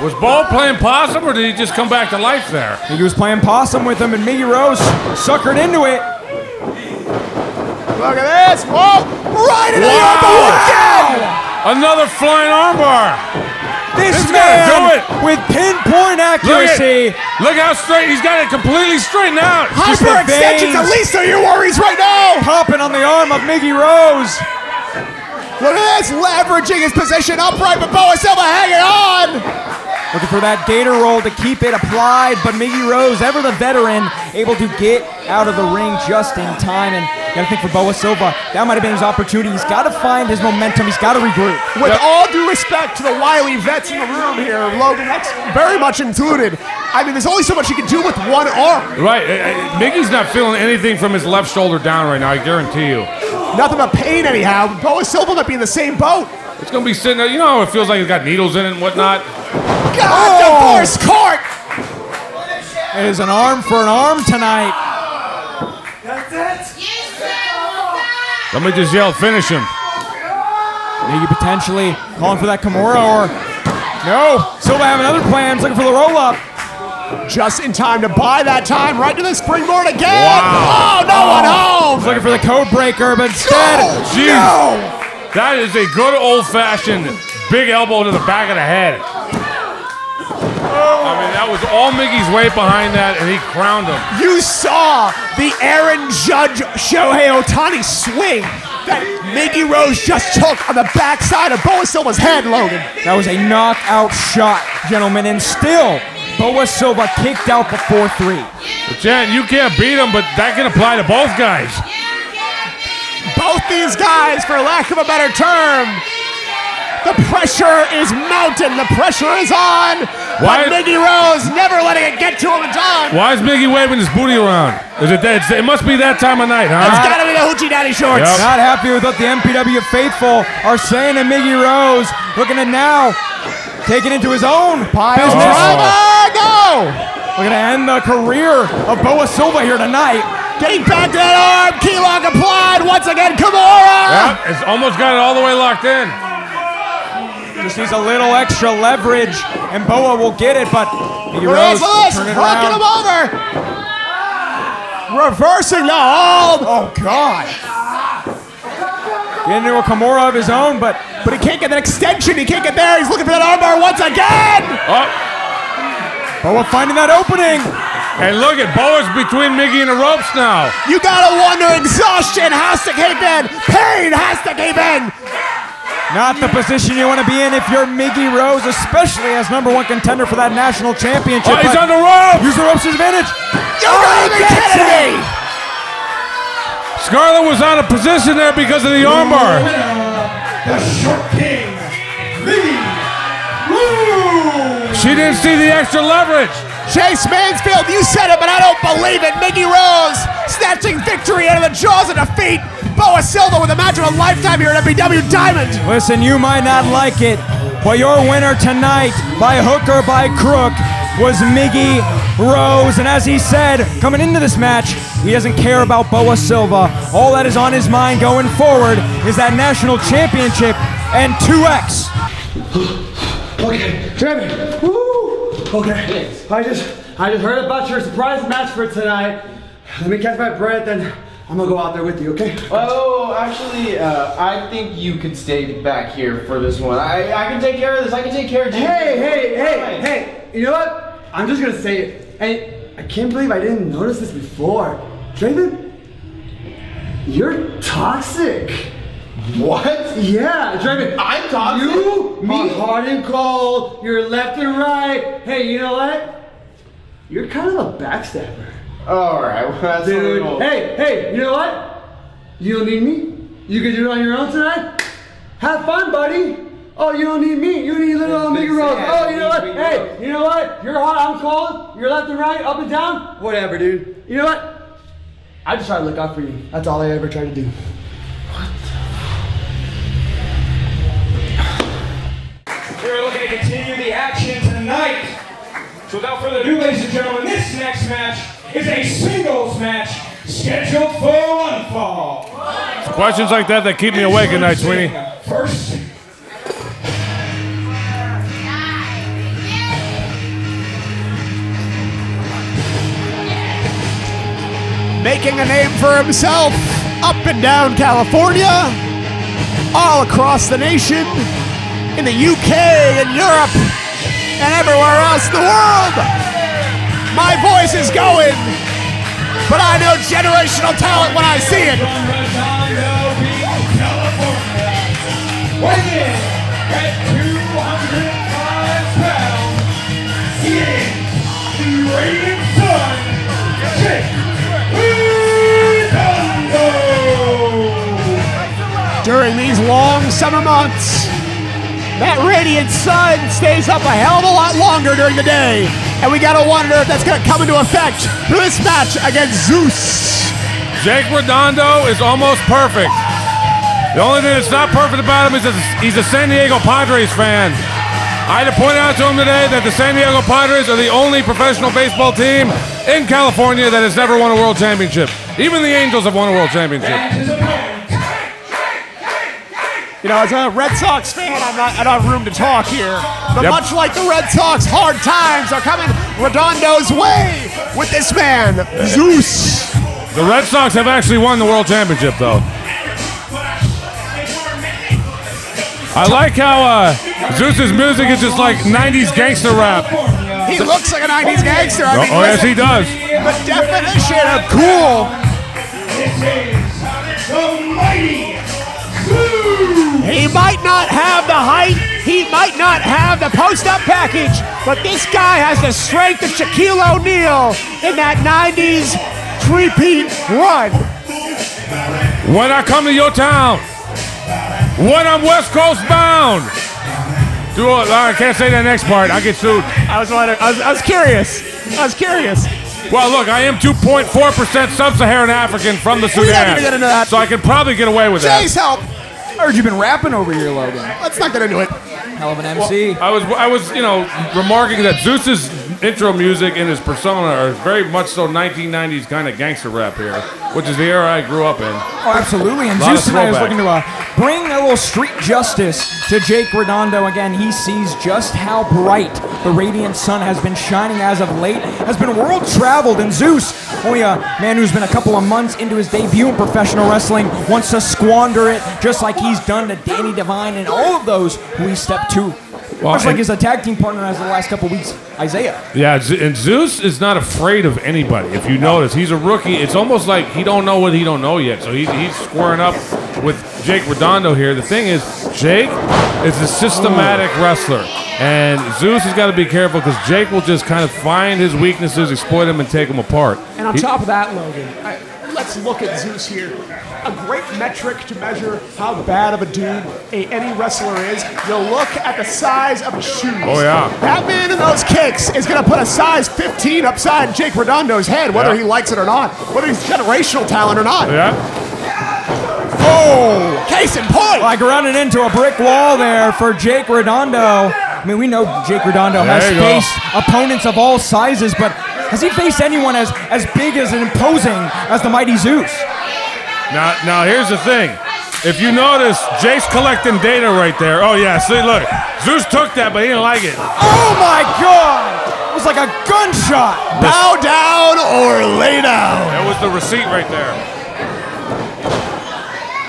Was Bo playing possum or did he just come back to life there? I think he was playing possum with him, and Miggy Rose suckered into it. Look at this. Whoa! Right into the elbow again! Another flying armbar. This gotta man do it. with pinpoint accuracy. Look how straight. He's got it completely straightened out. Hyper extensions, at least are your worries right now. Popping on the arm of Miggy Rose. Look at this, leveraging his position upright, but Boa Silva hanging on. Looking for that gator roll to keep it applied, but Miggy Rose, ever the veteran, able to get out of the ring just in time. And you gotta think for Boa Silva, that might have been his opportunity. He's got to find his momentum. He's got to regroup. With all due respect to the wily vets in the room here, Logan, that's very much included. I mean, there's only so much you can do with one arm. Right. Miggy's not feeling anything from his left shoulder down right now, I guarantee you. Nothing but pain anyhow. Boa Silva might be in the same boat. It's going to be sitting there. You know how it feels like it's got needles in it and whatnot? God, divorce court! It is an arm for an arm tonight. Let me just yell, finish him. Miggy potentially calling for that Kimura or... No, Silva having other plans, looking for the roll-up. Just in time to buy that time, right to the springboard again. Wow. Oh, no one home. He's looking for the code breaker, but instead... No. That is a good old-fashioned big elbow to the back of the head. I mean, that was all Miggy's weight behind that, and he crowned him. You saw the Aaron Judge Shohei Ohtani swing that Miggy Rose just took on the backside of Boa Silva's head, Logan. That was a knockout shot, gentlemen, and still, Boa Silva kicked out before 3. But Jan, you can't beat him, but that can apply to both guys. Both these guys, for lack of a better term, the pressure is mounting. The pressure is on. But Miggy Rose never letting it get to him in time. Why is Miggy waving his booty around? Is it that? It must be that time of night, huh? It's got to be the Hoochie Daddy shorts. Yep. Not happy with what the MPW faithful are saying to Miggy Rose. Looking to now take it into his own Pile business. driver, go! We're gonna end the career of Boa Silva here tonight. Getting back to that arm, key lock applied. Once again, Kimura. Yep, it's almost got it all the way locked in. Just needs a little extra leverage, and Boa will get it, but Mickey Rose turn it rocking him around. over. Reversing the hold. Oh, God. Getting into a Kimura of his own, but But he can't get that extension. He can't get there. He's looking for that armbar once again. Oh, Boa finding that opening. and look at Boa's between Miggy and the ropes now. You gotta wonder, exhaustion has to keep in. Pain has to keep in. Not the position you want to be in if you're Miggy Rose, especially as #1 contender for that national championship. Oh, he's But on the ropes. use the ropes to his advantage. You gotta be kidding me. Scarlett was out of position there because of the armbar. The Short King, Miggy Rose. She didn't see the extra leverage. Chase Mansfield, you said it, but I don't believe it. Miggy Rose snatching victory out of the jaws of defeat. Boa Silva with a match of a lifetime here at MPW Diamond. Listen, you might not like it, but your winner tonight, by hook or by crook, was Miggy Rose. And as he said, coming into this match, he doesn't care about Boa Silva. All that is on his mind going forward is that national championship and 2X. Okay, Jeremy. Woo! Okay. I just heard about your surprise match for tonight. Let me catch my breath and I'm gonna go out there with you, okay? Oh, actually, I think you could stay back here for this one. I can take care of this. I can take care of you. Hey! You know what? I'm just gonna say it. And I can't believe I didn't notice this before. Draven, you're toxic. What? Yeah, Draven. I'm toxic? You, Me? hot and cold, you're left and right. Hey, you know what? You're kind of a backstabber. Alright, well, that's a Dude, little... hey, you know what? You don't need me. You can do it on your own tonight. Have fun, buddy. Oh, you don't need me. You need little Mickey Rose. Oh, you know what? Hey, you know what? You're hot, I'm cold. You're left and right, up and down. Whatever, dude. You know what? I just try to look out for you. That's all I ever try to do. We're looking to continue the action tonight. So without further ado, ladies and gentlemen, this next match is a singles match scheduled for one fall. Questions like that keep me awake at night, Sweeney. First, Making a name for himself up and down California, all across the nation, in the UK and Europe, and everywhere else in the world. My voice is going, but I know generational talent when I see it. weighing in at 205 pounds, he is the reigning son, Jake Redondo. During these long summer months, that radiant sun stays up a hell of a lot longer during the day. And we gotta wonder if that's gonna come into effect for this match against Zeus. Jake Redondo is almost perfect. The only thing that's not perfect about him is that he's a San Diego Padres fan. I had to point out to him today that the San Diego Padres are the only professional baseball team in California that has never won a world championship. Even the Angels have won a world championship. You know, as a Red Sox fan, I don't have room to talk here. But Yep. much like the Red Sox, hard times are coming Redondo's way with this man, Zeus. The Red Sox have actually won the world championship, though. I like how Zeus's music is just like 90s gangster rap. He looks like a 90s gangster. I mean, Oh, yes, listen, he does. the definition of cool. This is the mighty Zeus. He might not have the height, he might not have the post-up package, but this guy has the strength of Shaquille O'Neal in that 90s three-peat run. When I come to your town, when I'm West Coast bound. I can't say that next part. I get sued. I was curious. I was curious. Well, look, I am 2.4% sub-Saharan African from the We don't Sudan, need to get into that. so I could probably get away with that. Jay's help. I heard you've been rapping over here, Logan. Let's not get into it. Hell of an MC. I was, remarking that Zeus's intro music and his persona are very much so 1990s kind of gangster rap here, which is the era I grew up in. Oh, absolutely. And Lot of Zeus tonight is throwback. looking to bring a little street justice to Jake Redondo. Again, he sees just how bright the radiant sun has been shining as of late, has been world traveled, and Zeus, only a man who's been a couple of months into his debut in professional wrestling, wants to squander it just like he's done to Danny Devine and all of those who he stepped to. Much like his tag team partner as the last couple of weeks, Isaiah. Yeah, and Zeus is not afraid of anybody. If you notice, he's a rookie. It's almost like he don't know what he don't know yet. So he's squaring up with Jake Redondo here. The thing is, Jake is a systematic wrestler. And Zeus has got to be careful because Jake will just kind of find his weaknesses, exploit them, and take them apart. And on top of that, Logan, let's look at Zeus here. A great metric to measure how bad of a dude any wrestler is. You'll look at the size of his shoes. Oh, yeah. That man in those kicks is going to put a size 15 upside Jake Redondo's head, whether he likes it or not, whether he's generational talent or not. Yeah. Oh, case in point. Like running into a brick wall there for Jake Redondo. I mean, we know Jake Redondo has faced opponents of all sizes, but has he faced anyone as big as and imposing as the mighty Zeus? Now here's the thing. If you notice, Jake's collecting data right there. Oh, yeah, see, look. Zeus took that, but he didn't like it. Oh, my God! It was like a gunshot. Bow down or lay down. That was the receipt right there.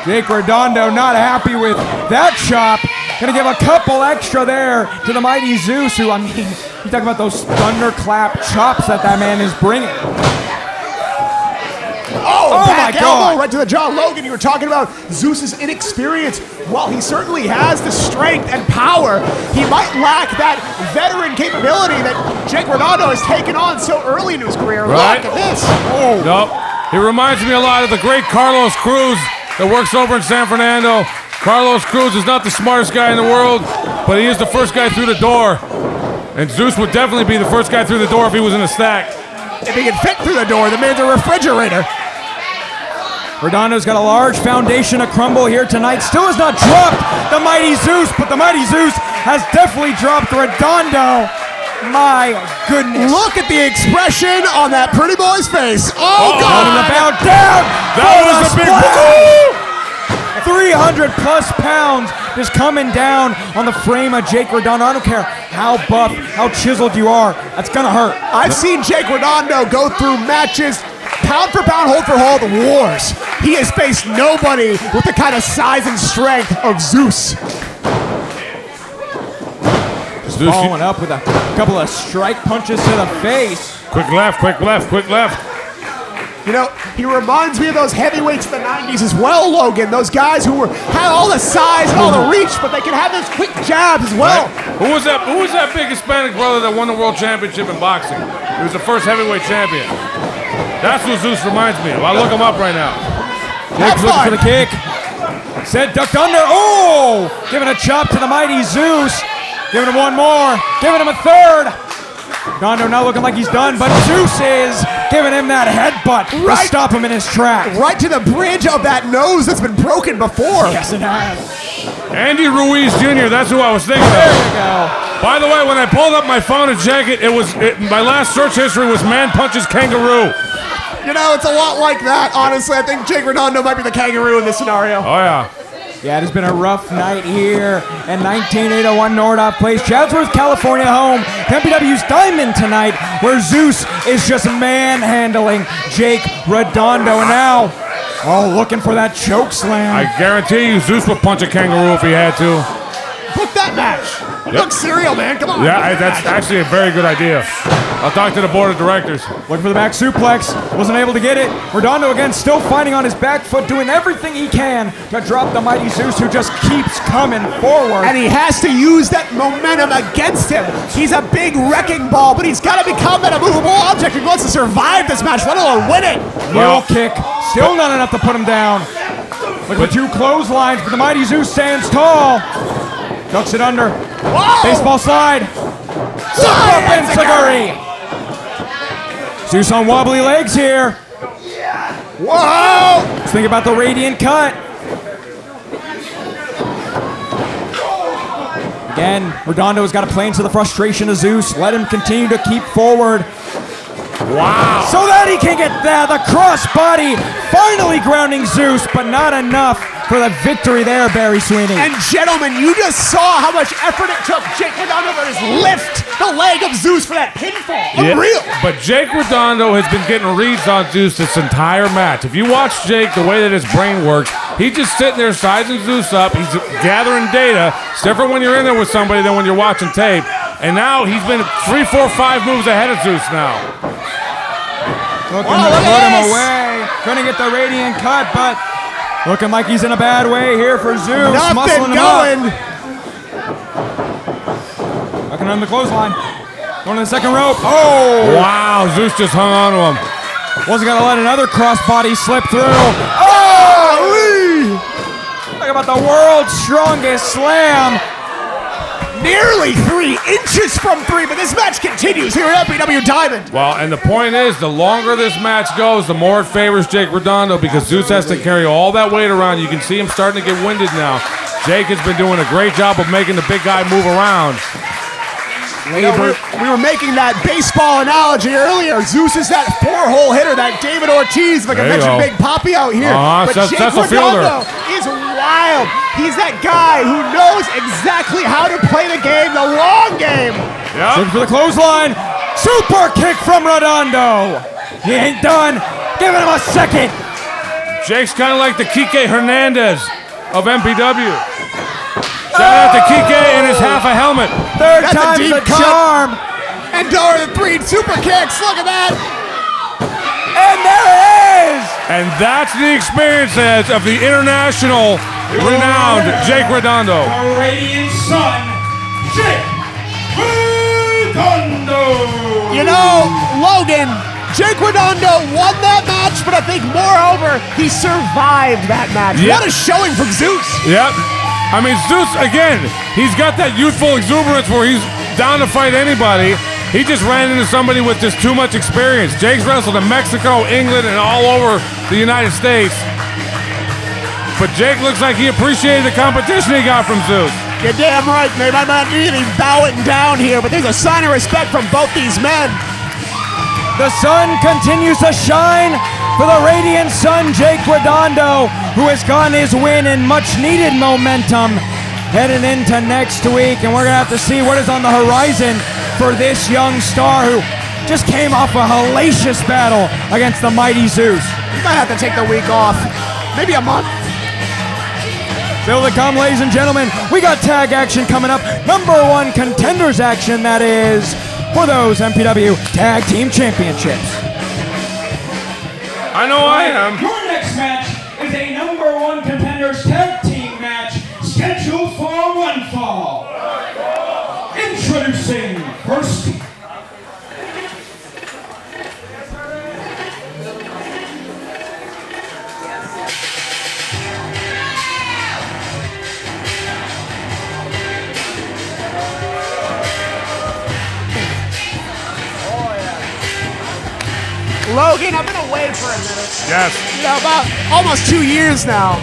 Jake Redondo not happy with that chop. Gonna give a couple extra there to the mighty Zeus, who, I mean, you talk about those thunderclap chops that man is bringing. Oh my God! Right to the jaw. Logan, you were talking about Zeus's inexperience. While he certainly has the strength and power, he might lack that veteran capability that Jake Redondo has taken on so early in his career. Right. Look at this. Oh. Nope. He reminds me a lot of the great Carlos Cruz that works over in San Fernando. Carlos Cruz is not the smartest guy in the world, but he is the first guy through the door. And Zeus would definitely be the first guy through the door if he was in a stack. If he can fit through the door, the man's a refrigerator. Redondo's got a large foundation to crumble here tonight. Still has not dropped the mighty Zeus, but the mighty Zeus has definitely dropped Redondo. My goodness. Look at the expression on that pretty boy's face. Oh, God. About down. That was a big woo! 300 plus pounds just coming down on the frame of Jake Redondo. I don't care how buff, how chiseled you are. That's going to hurt. I've seen Jake Redondo go through matches, pound for pound, hold for hold, wars. He has faced nobody with the kind of size and strength of Zeus. Following up with a couple of strike punches to the face. Quick left, quick left, quick left. You know, he reminds me of those heavyweights of the 90s as well, Logan. Those guys who had all the size and all the reach, but they can have those quick jabs as well. Right. Who was that big Hispanic brother that won the world championship in boxing? He was the first heavyweight champion. That's who Zeus reminds me of. I'll look him up right now. Jake's looking for the kick. Said ducked under. Oh! Giving a chop to the mighty Zeus. Giving him one more. Giving him a third. Redondo not looking like he's done, but Zeus is giving him that headbutt to stop him in his tracks. Right to the bridge of that nose that's been broken before. Yes, it has. Andy Ruiz Jr., that's who I was thinking There of. you go. By the way, when I pulled up my phone to check it, my last search history was man punches kangaroo. You know, it's a lot like that, honestly. I think Jake Redondo might be the kangaroo in this scenario. Oh, yeah. Yeah, it has been a rough night here at 19801 Nordoff Place, Chatsworth, California, home to MPW's Diamond tonight, where Zeus is just manhandling Jake Redondo. And now, looking for that choke slam. I guarantee you Zeus would punch a kangaroo if he had to. Book that match. Look serial, man. Come on. Yeah, that's actually a very good idea. I'll talk to the board of directors. Looking for the back suplex. Wasn't able to get it. Redondo again still fighting on his back foot, doing everything he can to drop the mighty Zeus, who just keeps coming forward. And he has to use that momentum against him. He's a big wrecking ball, but he's got to become that immovable object if he wants to survive this match, let alone win it. Heel kick. Still not enough to put him down. Look at the two clotheslines, but the mighty Zeus stands tall. Ducks it under. Whoa! Baseball slide. Up and Saguri. Zeus on wobbly legs here. Whoa! Let's think about the radiant cut. Again, Redondo's got to play into the frustration of Zeus. Let him continue to keep forward. Wow. So that he can get the crossbody, finally grounding Zeus, but not enough for the victory there, Barry Sweeney. And gentlemen, you just saw how much effort it took Jake Redondo to just lift the leg of Zeus for that pinfall. Unreal. But Jake Redondo has been getting reads on Zeus this entire match. If you watch Jake, the way that his brain works, he's just sitting there sizing Zeus up. He's gathering data. It's different when you're in there with somebody than when you're watching tape. And now he's been 3, 4, 5 moves ahead of Zeus now. Looking to put him away. Couldn't get the Radiant cut, but looking like he's in a bad way here for Zeus. Nothing going. Looking on the clothesline. Going to the second rope. Oh! Wow, Zeus just hung on to him. Wasn't going to let another crossbody slip through. Oh! Talk about the world's strongest slam. Nearly 3 inches from 3, but this match continues here at MPW Diamond. Well, and the point is, the longer this match goes, the more it favors Jake Redondo because Zeus has to carry all that weight around. You can see him starting to get winded now. Jake has been doing a great job of making the big guy move around. We were making that baseball analogy earlier. Zeus is that 4-hole hitter, that David Ortiz, if I can mention Big Poppy out here. But Jake Redondo is wild. He's that guy who knows exactly how to play the game, the long game. Looking for the clothesline. Super kick from Redondo. He ain't done. Giving him a second. Jake's kind of like the Kike Hernandez of MPW. Shout out to Kike and his half a helmet. Third time's the charm. And door to 3 super kicks. Look at that. And there it is. And that's the experiences of the international renowned Jake Redondo. The Radiant Sun, Jake Redondo. You know, Logan, Jake Redondo won that match, but I think moreover, he survived that match. Yep. What a showing from Zeus. Yep. I mean, Zeus, again, he's got that youthful exuberance where he's down to fight anybody. He just ran into somebody with just too much experience. Jake's wrestled in Mexico, England, and all over the United States. But Jake looks like he appreciated the competition he got from Zeus. You're damn right, man. I might need to be bowing down here, but there's a sign of respect from both these men. The sun continues to shine for the Radiant Sun, Jake Redondo, who has gotten his win in much-needed momentum heading into next week. And we're going to have to see what is on the horizon for this young star who just came off a hellacious battle against the mighty Zeus. You might have to take the week off. Maybe a month. Still to come, ladies and gentlemen, we got tag action coming up. #1 contenders action, that is, for those MPW Tag Team Championships. I know I am. Your next match is a #1 contenders tag team match scheduled for one fall. Introducing first. Logan, I've been away for a minute. Yes. You know, about almost 2 years now.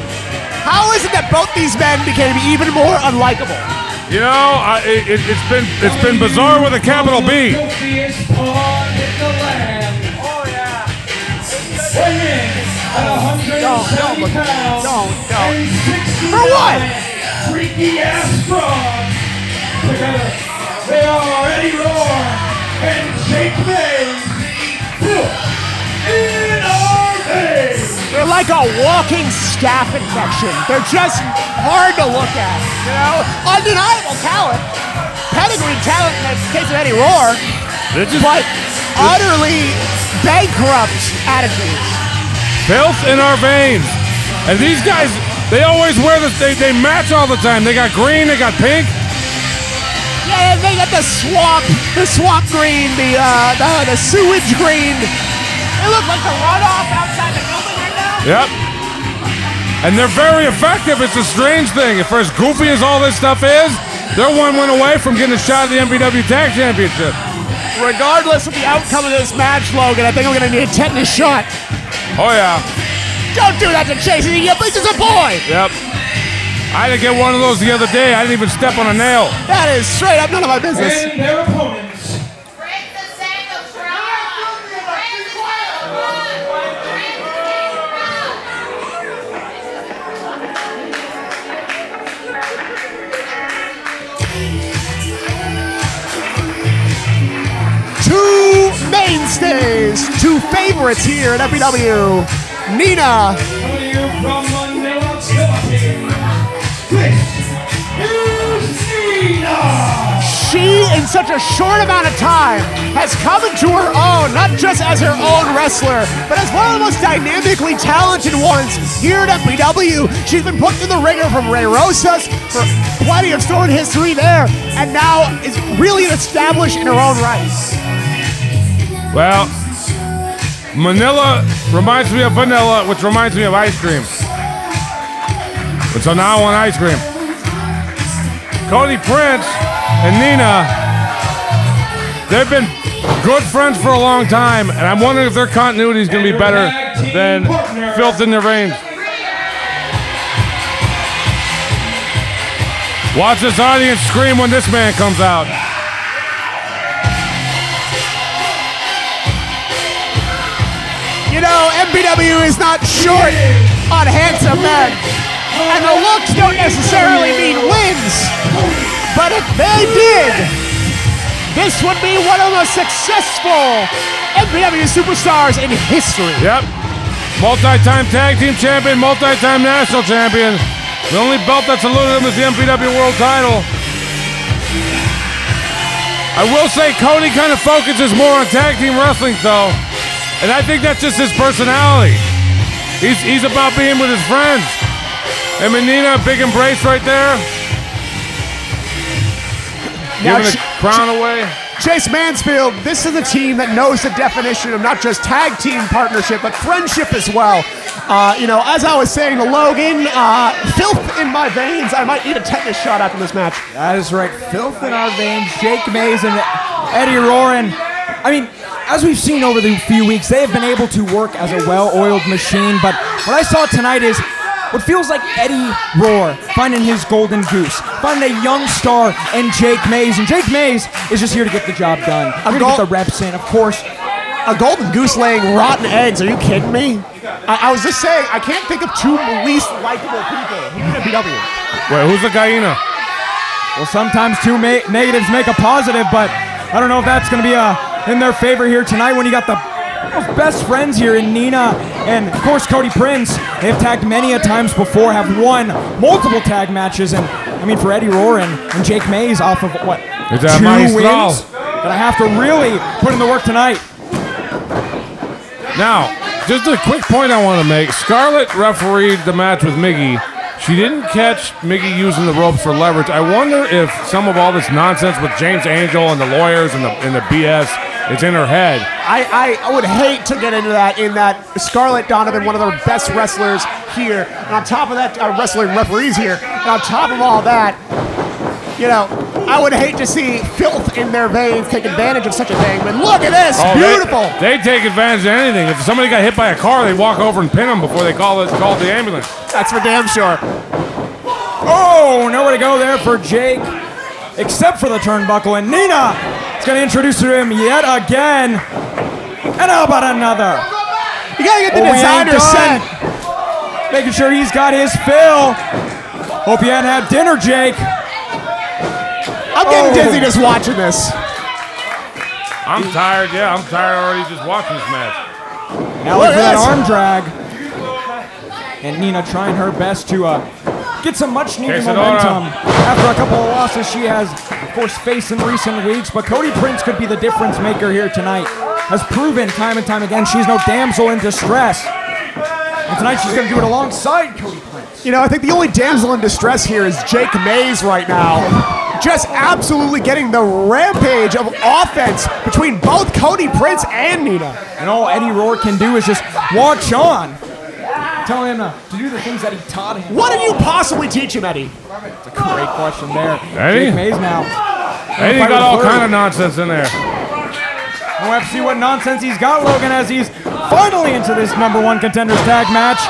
How is it that both these men became even more unlikable? You know, it's been bizarre with a capital B. Filthiest pawn in the land. Oh, yeah. Weighing at 170 pounds. Don't. And 69 For what? freaky ass strong. Together, they are Eddie Roar and Jake May. In our days. They're like a walking staph infection. They're just hard to look at. You know, undeniable talent, pedigree talent in the case of Eddie Roar, but utterly bankrupt attitudes. Filth in our veins. And these guys, they always wear this, they match all the time. They got green, they got pink. Yeah, they got the swamp green, the sewage green. They look like the runoff outside the building right now. Yep. And they're very effective. It's a strange thing. For as goofy as all this stuff is, they're one win away from getting a shot at the MPW Tag Championship. Regardless of the outcome of this match, Logan, I think I'm going to need a tetanus shot. Oh, yeah. Don't do that to Chase. He thinks he's a boy. Yep. I had to get one of those the other day. I didn't even step on a nail. That is straight up none of my business. And their opponents. Break the sand of trial. Break the sand of blood. Break the Two mainstays, two favorites here at MPW. Nina. Coming to you from Manila, Philippines. This is Nina. She, in such a short amount of time, has come into her own, not just as her own wrestler, but as one of the most dynamically talented ones here at MPW. She's been put through the ringer from Ray Rosas for plenty of stolen history there, and now is really established in her own right. Well, Manila reminds me of vanilla, which reminds me of ice cream. And so now I want ice cream. Cody Prince and Nina, they've been good friends for a long time, and I'm wondering if their continuity is going to be better than filth in their veins. Watch this audience scream when this man comes out. You know, MPW is not short on handsome men, and the looks don't necessarily mean wins, but if they did, this would be one of the most successful MPW superstars in history. Yep. Multi-time tag team champion, multi-time national champion. The only belt that's eluded him is the MPW world title. I will say Cody kind of focuses more on tag team wrestling though. And I think that's just his personality. He's about being with his friends. And Nina, a big embrace right there. Now, Giving the crown away. Chase Mansfield, this is a team that knows the definition of not just tag team partnership, but friendship as well. You know, as I was saying to Logan, filth in my veins. I might need a tetanus shot after this match. That is right. Filth in our veins. Jake Mays and Eddie Roarin. I mean, as we've seen over the few weeks, they have been able to work as a well-oiled machine, but what I saw tonight is what feels like Eddie Roar finding his golden goose, finding a young star in Jake Mays, and Jake Mays is just here to get the job done, here to get the reps in, of course. A golden goose laying rotten eggs, are you kidding me? I was just saying, I can't think of two least likable people in MPW. Wait, who's the gallina? Well, sometimes two negatives make a positive, but I don't know if that's going to be in their favor here tonight when you got the best friends here in Nina and, of course, Cody Prince. They've tagged many a times before, have won multiple tag matches, and, I mean, for Eddie Roarin and Jake Mays off of, what, 2 wins? Gonna have to really put in the work tonight. Now, just a quick point I want to make. Scarlett refereed the match with Miggy. She didn't catch Miggy using the ropes for leverage. I wonder if some of all this nonsense with James Angel and the lawyers and the BS is in her head. I would hate to get into that, in that Scarlett Donovan, one of their best wrestlers here, and on top of that, wrestling referees here, and on top of all that, you know, I would hate to see filth in their veins take advantage of such a thing, but look at this, beautiful! They take advantage of anything. If somebody got hit by a car, they'd walk over and pin them before they call the ambulance. That's for damn sure. Oh, nowhere to go there for Jake, except for the turnbuckle, and Nina is going to introduce him yet again. And how about another? You gotta get the designer set. Making sure he's got his fill. Hope you hadn't had dinner, Jake. I'm getting dizzy just watching this. I'm tired, yeah. I'm tired already just watching this match. Now look at that arm drag. And Nina trying her best to get some much-needed momentum after a couple of losses she has, of course, faced in recent weeks. But Cody Prince could be the difference maker here tonight. Has proven time and time again she's no damsel in distress. And tonight she's going to do it alongside Cody Prince. You know, I think the only damsel in distress here is Jake Mays right now. Just absolutely getting the rampage of offense between both Cody Prince and Nina. And all Eddie Roar can do is just watch on. Tell him to do the things that he taught him. What did you possibly teach him, Eddie? It's a great question there. Eddie? Jake Mays now. Eddie got all kind of nonsense in there. We'll have to see what nonsense he's got, Logan, as he's finally into this #1 contenders tag match.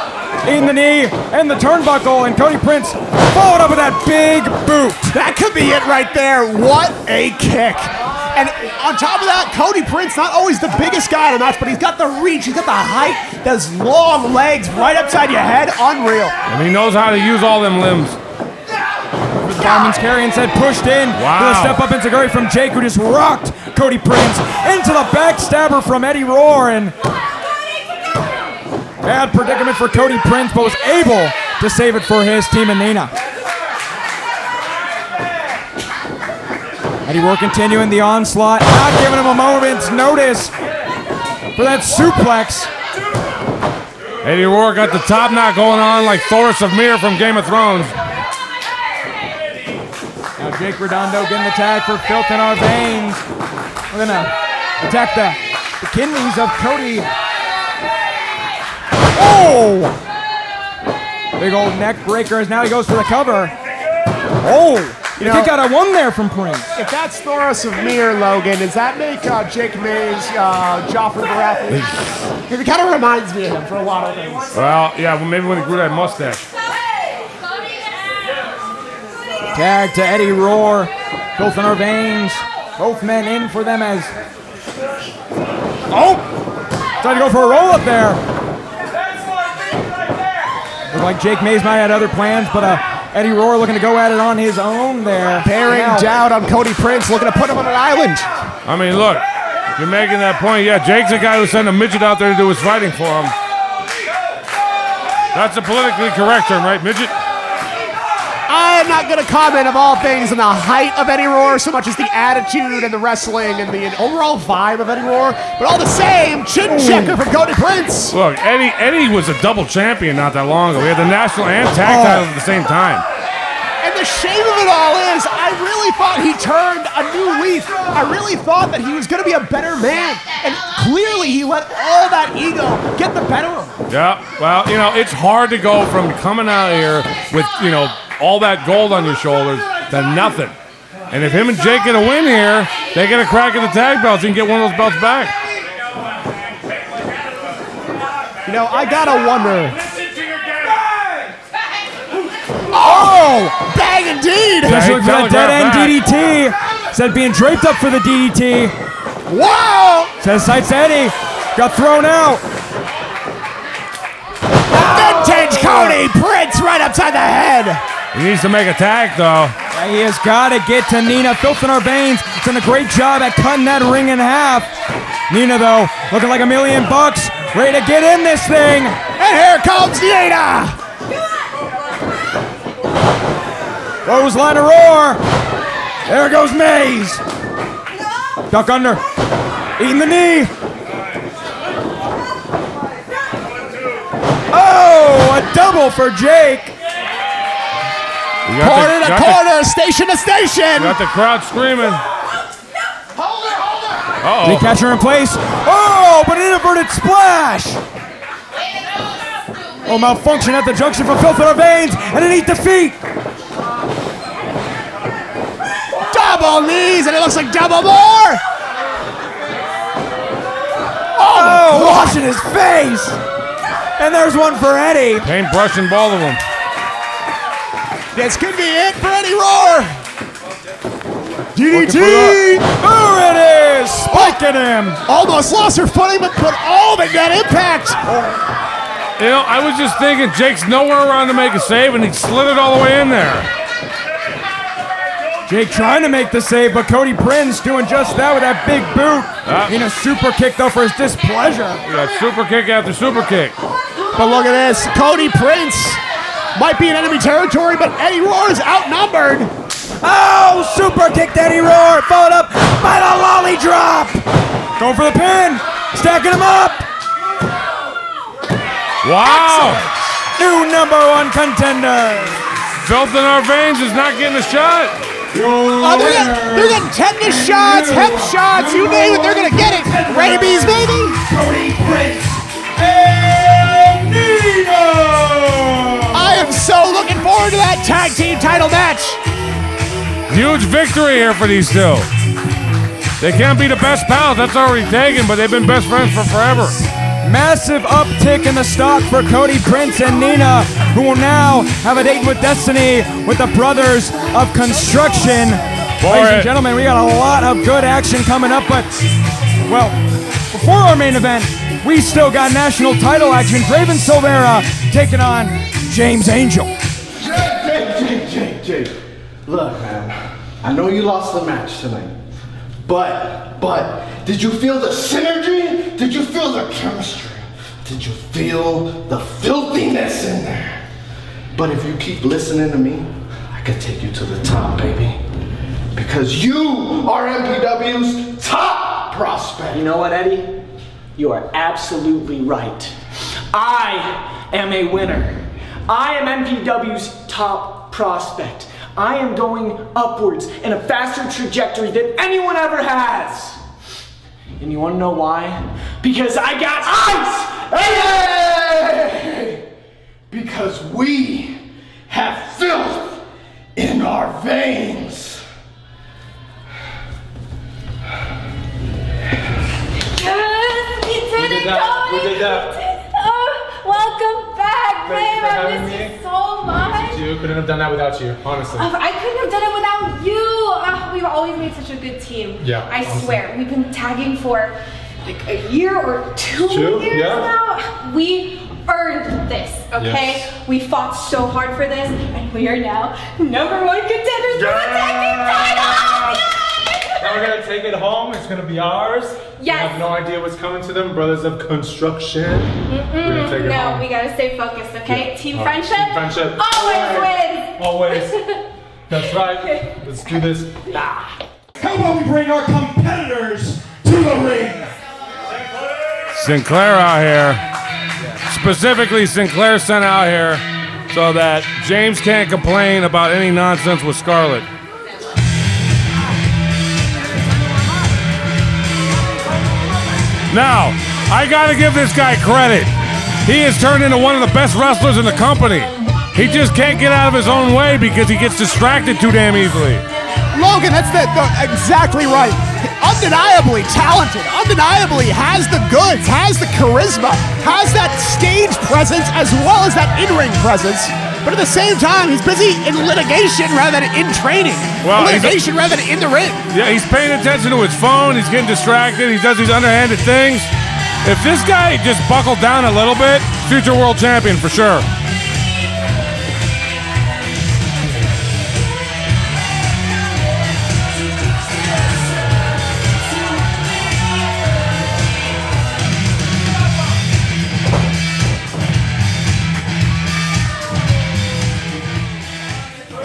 In the knee and the turnbuckle, and Cody Prince Followed up with that big boot. That could be it right there. What a kick. And on top of that, Cody Prince, not always the biggest guy in the match, but he's got the reach, he's got the height, those long legs right upside your head. Unreal. And he knows how to use all them limbs. Fireman's carry instead pushed in. Wow. With a step up enziguri from Jake, who just rocked Cody Prince into the backstabber from Eddie Roar. And bad predicament for Cody Prince, but was able to save it for his team and Nina. Eddie Roar continuing the onslaught, not giving him a moment's notice for that suplex. Eddie Roar got the top knot going on like Thoris of Myr from Game of Thrones. Now Jake Redondo getting the tag for filth in our veins. We're gonna attack the kidneys of Cody. Oh! Big old neck breaker as now he goes for the cover. Oh! You think got a one there from Prince. If that's Thoris of Myr, Logan, does that make Jake Mays Joffrey Baratheon? It kind of reminds me of him for a lot of things. Well, yeah, well, maybe when he grew that mustache. Tag to Eddie Roar. Filth in our veins. Both men in for them as... Oh! Tried to go for a roll-up there. Looked like Jake Mays might have had other plans, but Eddie Roar looking to go at it on his own there. Bearing down on Cody Prince, looking to put him on an island. I mean, look, you're making that point. Yeah, Jake's the guy who sent a midget out there to do his fighting for him. That's a politically correct term, right, midget? I'm not going to comment of all things on the height of Eddie Roar so much as the attitude and the wrestling and the overall vibe of Eddie Roar, but all the same, chin checker from Cody Prince. Look, Eddie was a double champion not that long ago. He had the national and tag titles at the same time. And the shame of it all is, I really thought he turned a new leaf. I really thought that he was going to be a better man. And clearly he let all that ego get the better of him. Yeah, well, it's hard to go from coming out here with, all that gold on your shoulders to nothing. And if him and Jake get a win here, they get a crack at the tag belts and get one of those belts back. I gotta wonder. Oh, bang indeed. Especially for that dead end DDT. Said being draped up for the DDT. Wow. Says sights Eddie. Got thrown out. Vintage Cody Prince right upside the head. He needs to make a tag, though. Yeah, he has got to get to Nina. Filth in our veins. He's done a great job at cutting that ring in half. Nina, though, looking like $1 million. Ready to get in this thing. And here comes Nina. Clothesline to Roar. There goes Mays. Duck under. Eating the knee. Oh, a double for Jake. Corner to corner, station to station. Got the crowd screaming. Hold her. Uh-oh. They catch her in place. Oh, but an inverted splash. Oh, malfunction at the junction for Filth in our veins. And an eat defeat. Double knees, and it looks like double more. Oh, washing his face. And there's one for Eddie. Paintbrushing both of them. This could be it for Eddie Roar. DDT. There it is. Spiking him. Almost lost her footing, but put all the net impact. I was just thinking Jake's nowhere around to make a save, and he slid it all the way in there. Jake trying to make the save, but Cody Prince doing just that with that big boot. In a super kick, though, for his displeasure. We got super kick after super kick. But look at this. Cody Prince might be in enemy territory, but Eddie Roar is outnumbered. Oh, super kick to Eddie Roar, followed up by the lolly drop. Going for the pin, stacking him up. Wow. Excellent. New #1 contender. Filth in our veins is not getting a shot. They're getting tetanus shots, hep shots, you name it, they're going to get it. Rabies, baby. Cody Prince and Nina. I am so looking forward to that tag team title match. Huge victory here for these two. They can't be the best pals, that's already taken, but they've been best friends for forever. Massive uptick in the stock for Cody Prince and Nina, who will now have a date with Destiny with the Brothers of Construction. Ladies and gentlemen, we got a lot of good action coming up, but, well, before our main event, we still got national title action. Draven Silvera taking on James Angel. Jake, look, man, I know you lost the match tonight, but, did you feel the synergy? Did you feel the chemistry? Did you feel the filthiness in there? But if you keep listening to me, I could take you to the top, baby. Because you are MPW's top prospect. You know what, Eddie? You are absolutely right. I am a winner. I am MPW's top prospect. I am going upwards in a faster trajectory than anyone ever has. And you want to know why? Because I got ice! Hey! Because we have filth in our veins. Yes, we did it. Welcome back, babe. I miss you so much. You couldn't have done that without you, honestly. I couldn't have done it without you. We've always made such a good team. Yeah, I honestly. swear, we've been tagging for like a year or two years now. We earned this, okay? Yes. We fought so hard for this, and we are now #1 contenders for the tag team title. Now we're gonna take it home. It's gonna be ours. Yes. We have no idea what's coming to them. Brothers of Construction. We're gonna take it No, home. we gotta stay focused, okay? Yeah. Team All right. friendship. Team friendship. Always wins. Always. That's right. Let's do this. How about we bring our competitors to the ring? Sinclair out here. Specifically, Sinclair sent out here so that James can't complain about any nonsense with Scarlett. Now, I gotta give this guy credit. He has turned into one of the best wrestlers in the company. He just can't get out of his own way because he gets distracted too damn easily. Logan, that's exactly right. Undeniably talented, undeniably has the goods, has the charisma, has that stage presence as well as that in-ring presence. But at the same time, he's busy in litigation rather than in training. Well, litigation rather than in the ring. Yeah, he's paying attention to his phone. He's getting distracted. He does these underhanded things. If this guy just buckled down a little bit, future world champion for sure.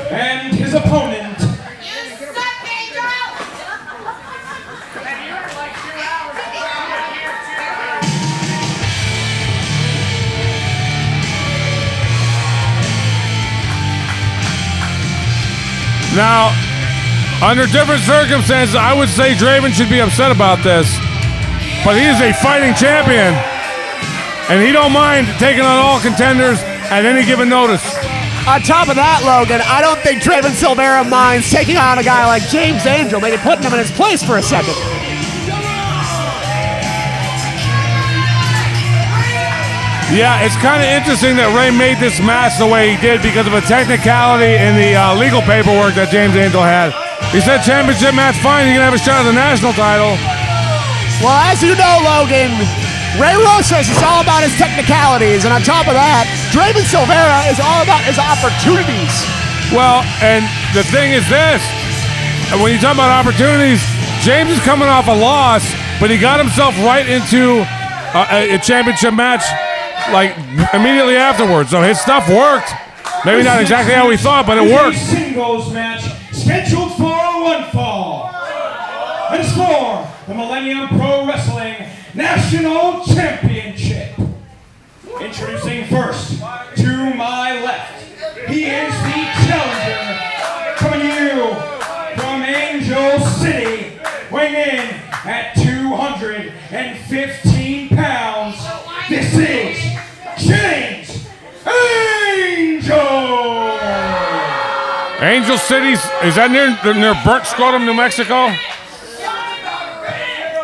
And his opponent. Now, under different circumstances, I would say Draven should be upset about this. But he is a fighting champion. And he don't mind taking on all contenders at any given notice. On top of that, Logan, I don't think Draven Silvera minds taking on a guy like James Angel, maybe putting him in his place for a second. Yeah, it's kind of interesting that Ray made this match the way he did because of a technicality in the legal paperwork that James Angel had. He said championship match, fine, you can have a shot at the national title. Well, as you know, Logan, Ray Rosas is all about his technicalities, and on top of that, Draven Silvera is all about his opportunities. Well, and the thing is this, when you talk about opportunities, James is coming off a loss, but he got himself right into a championship match like immediately afterwards. So his stuff worked. Maybe not exactly how we thought, but it worked. Singles match scheduled for one fall. And it's for the Millennium Pro Wrestling National Championship. Introducing first, to my left, he is the challenger, coming to you from Angel City, weighing in at 215 pounds. This is James Angel! Angel City, is that near Burke Scrotum, New Mexico?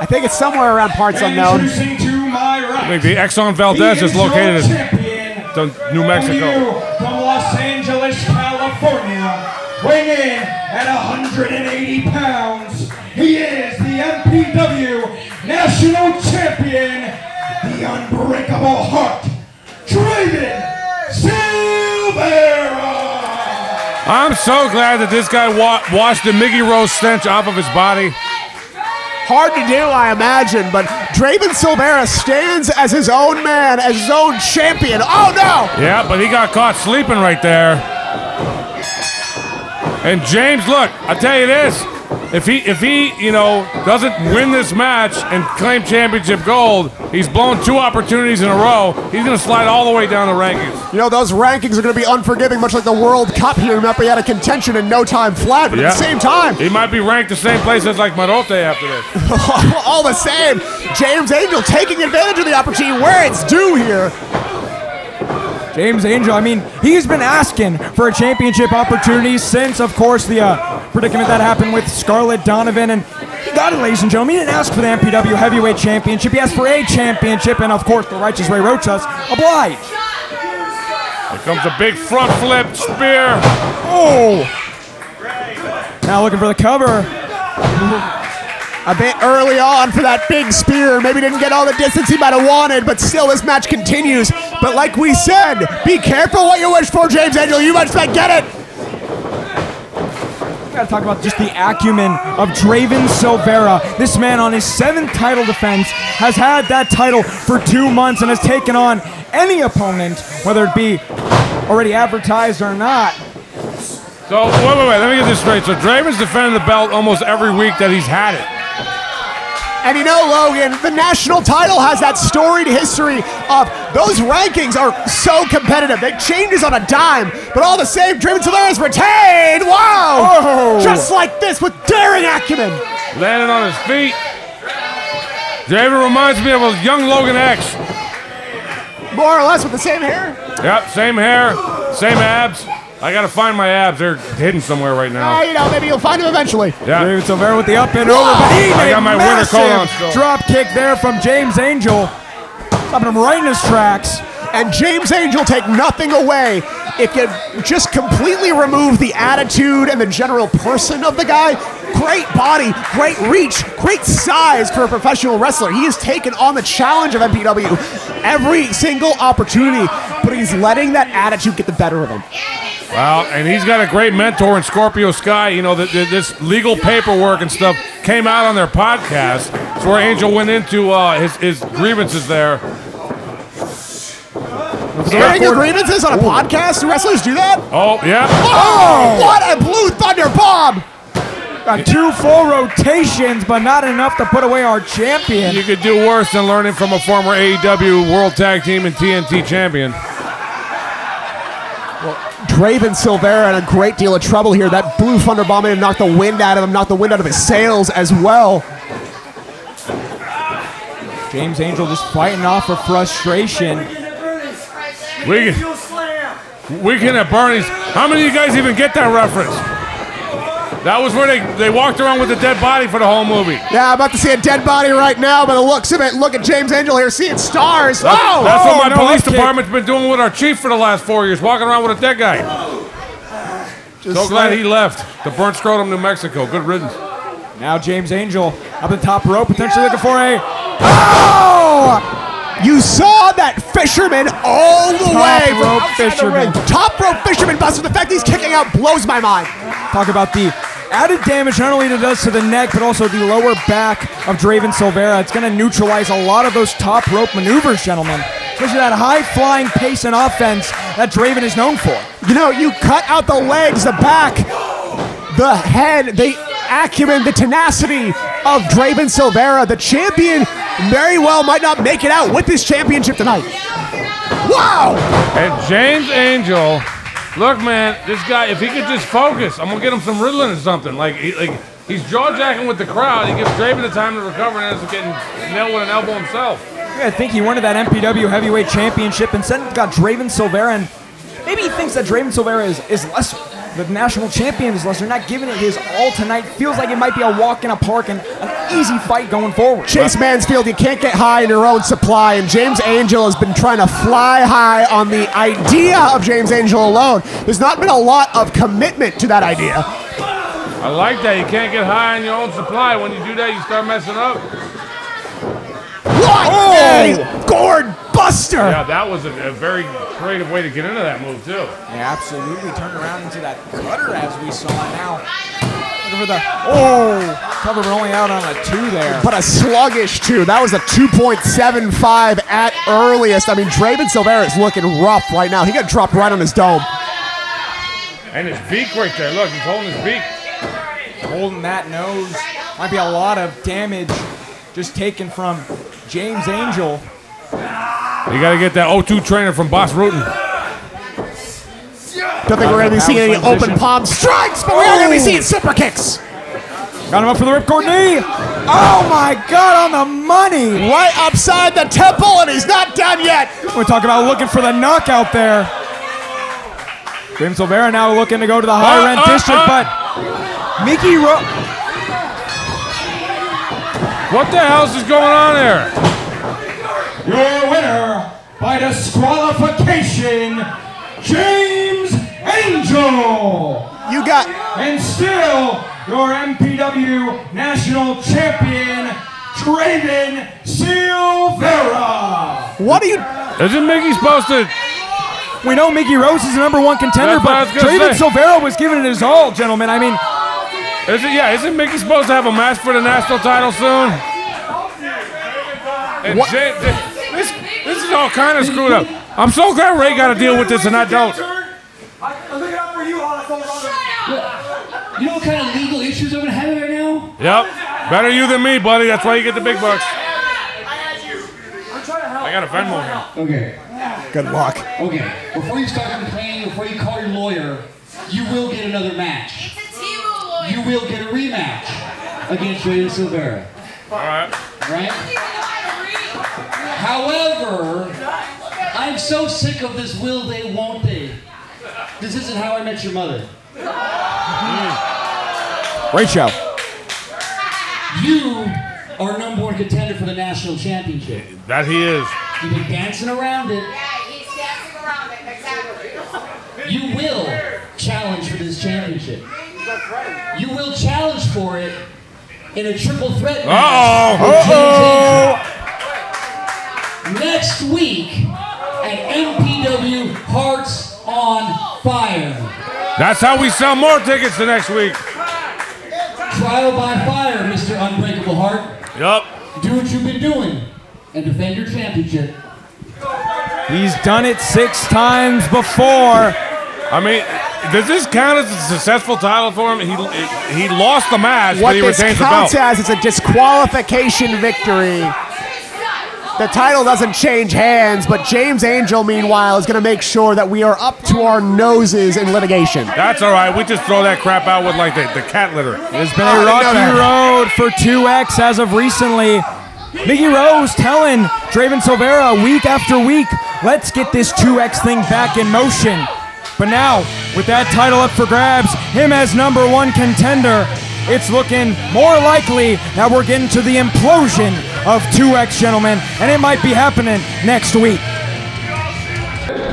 I think it's somewhere around parts unknown. Introducing to my I right. think the Exxon Valdez is located in New Mexico. From Los Angeles, California, weighing in at 180 pounds, he is the MPW National Champion, the Unbreakable Heart, Draven Silvera. I'm so glad that this guy washed the Miggy Rose stench off of his body. Hard to do, I imagine, but Draven Silvera stands as his own man, as his own champion. Oh no! Yeah, but he got caught sleeping right there. And James, look, I tell you this: if he doesn't win this match and claim championship gold, he's blown 2 opportunities in a row. He's gonna slide all the way down the rankings. You know, those rankings are going to be unforgiving, much like the World Cup here. He might be out of contention in no time flat, but at the same time, he might be ranked the same place as like Marote after this. all the same, James Angel taking advantage of the opportunity where it's due here. James Angel, I mean, he's been asking for a championship opportunity since, of course, the predicament that happened with Scarlett Donovan, and he got it, ladies and gentlemen. He didn't ask for the MPW Heavyweight Championship. He asked for a championship, and, of course, the righteous Ray Rochas obliged. Here comes a big front flip spear. Oh! Now looking for the cover. A bit early on for that big spear. Maybe didn't get all the distance he might have wanted, but still this match continues. But like we said, be careful what you wish for, James Angel. You might just get it. We gotta talk about just the acumen of Draven Silvera. This man on his 7th title defense has had that title for 2 months and has taken on any opponent, whether it be already advertised or not. So, wait, let me get this straight. So, Draven's defending the belt almost every week that he's had it. And you know, Logan, the national title has that storied history of those rankings are so competitive. It changes on a dime, but all the same, Draven Silvera's retained. Wow! Oh. Just like this with daring acumen. Landing on his feet. Draven reminds me of a young Logan X. More or less with the same hair. Yep, same hair, same abs. I gotta find my abs. They're hidden somewhere right now. You know, maybe you'll find them eventually. Yeah. Draven Silvera with the up and over, but he I made got my a winter coat on massive still. drop kick there from James Angel. Stopping him right in his tracks. And James Angel take nothing away. It can just completely remove the attitude and the general person of the guy. Great body, great reach, great size for a professional wrestler. He has taken on the challenge of MPW every single opportunity, but he's letting that attitude get the better of him. Well, and he's got a great mentor in Scorpio Sky. You know, this legal paperwork and stuff came out on their podcast. It's where Angel went into his grievances there. Airing your grievances on a podcast? Do wrestlers do that? Oh, yeah. Oh, what a Blue Thunder bomb! Got 2 full rotations, but not enough to put away our champion. You could do worse than learning from a former AEW World Tag Team and TNT champion. Draven Silvera in a great deal of trouble here. That Blue Thunder bomb in knocked the wind out of him, knocked the wind out of his sails as well. James Angel just fighting off of frustration. Weekend at Bernie's. How many of you guys even get that reference? That was where they walked around with a dead body for the whole movie. Yeah, I'm about to see a dead body right now by the looks of it. Look at James Angel here seeing stars. That's what my police kick. department's been doing with our chief for the last 4 years, walking around with a dead guy. So glad he left to burnt scrotum, New Mexico. Good riddance. Now James Angel up the top rope, potentially looking for a... Oh! You saw that fisherman all the way from rope outside fisherman. the ring. Top rope fisherman buster. The fact he's kicking out blows my mind. Talk about the added damage not only it does to the neck, but also the lower back of Draven Silvera. It's going to neutralize a lot of those top rope maneuvers, gentlemen. Especially that high-flying pace and offense that Draven is known for. You know, you cut out the legs, the back, the head, the acumen, the tenacity of Draven Silvera. The champion very well might not make it out with this championship tonight. Wow! And James Angel, look, man, this guy, if he could just focus, I'm going to get him some Ritalin or something. He's jaw-jacking with the crowd. He gives Draven the time to recover and ends up getting nailed with an elbow himself. I think he wanted that MPW Heavyweight Championship and instead got Draven Silvera, and maybe he thinks that Draven Silvera is lesser. the national champions, Lesnar, not giving it his all tonight. Feels like it might be a walk in a park and an easy fight going forward. Chase Mansfield, you can't get high in your own supply, and James Angel has been trying to fly high on the idea of James Angel alone. There's not been a lot of commitment to that idea. I like that. You can't get high on your own supply. When you do that, you start messing up. What a gourd buster! Yeah, that was a very creative way to get into that move, too. Yeah, absolutely. Turned around into that cutter as we saw now. Looking for the, cover, but only out on a 2 there. But a sluggish 2. That was a 2.75 at earliest. I mean, Draven Silvera is looking rough right now. He got dropped right on his dome. And his beak right there. Look, he's holding his beak. Holding that nose. Might be a lot of damage just taken from James Angel. You got to get that O2 trainer from Boss Rutan. Don't think we're going to be seeing any open palm strikes, but we are going to be seeing super kicks. Got him up for the ripcord knee. Oh my God, on the money. Right upside the temple, and he's not done yet. We're talking about looking for the knockout there. James Silvera now looking to go to the higher end district, but Mickey What the hell's is going on there? Your winner by disqualification, James Angel. You got. And still your MPW National Champion, Draven Silvera. What are you? Isn't Mickey supposed to? We know Mickey Rose is the #1 contender, but Draven Silvera was giving it his all, gentlemen. I mean, isn't Mickey supposed to have a match for the national title soon? And this is all kind of screwed up. I'm so glad Ray got to deal with this and I don't. You know what kind of legal issues I'm having right now? Yep. Better you than me, buddy. That's why you get the big bucks. I got a Venmo here. Okay. Good luck. Okay. Before you start complaining, before you call your lawyer, you will get another match. You will get a rematch against Draven Silvera. All right. Right? However, I'm so sick of this will they, won't they. This isn't How I Met Your Mother. great show. You are #1 contender for the national championship. That he is. You've been dancing around it. Yeah, he's dancing around it, exactly. You will challenge for this championship. You will challenge for it in a triple threat match with James Angel. Next week at MPW Hearts on Fire. That's how we sell more tickets the next week. Trial by fire, Mr. Unbreakable Heart. Yup. Do what you've been doing and defend your championship. He's done it 6 times before. I mean, does this count as a successful title for him? He lost the match, but he retains the belt. What this counts as is a disqualification victory. The title doesn't change hands, but James Angel, meanwhile, is going to make sure that we are up to our noses in litigation. That's all right. We just throw that crap out with like the cat litter. It's been a rocky road for 2X as of recently. Mickey Rose telling Draven Silvera week after week, let's get this 2X thing back in motion. But now, with that title up for grabs, him as #1 contender, it's looking more likely that we're getting to the implosion of 2X, gentlemen, and it might be happening next week.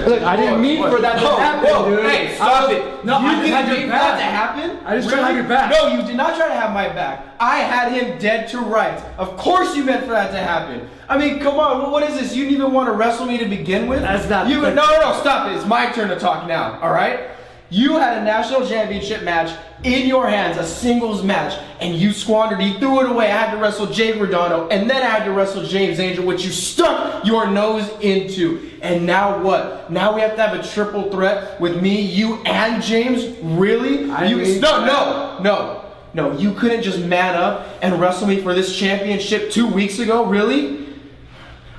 Look, I didn't mean for that to happen, dude. Hey, stop it. No, you I didn't didn't mean for that to happen? I just tried to have your back. No, you did not try to have my back. I had him dead to rights. Of course you meant for that to happen. I mean, come on, what is this? You didn't even want to wrestle me to begin with? That's not... No, stop it. It's my turn to talk now, all right? You had a national championship match in your hands, a singles match, and you squandered. You threw it away. I had to wrestle Jake Redondo, and then I had to wrestle James Angel, which you stuck your nose into. And now what? Now we have to have a triple threat with me, you, and James? Really? No. You couldn't just man up and wrestle me for this championship 2 weeks ago? Really?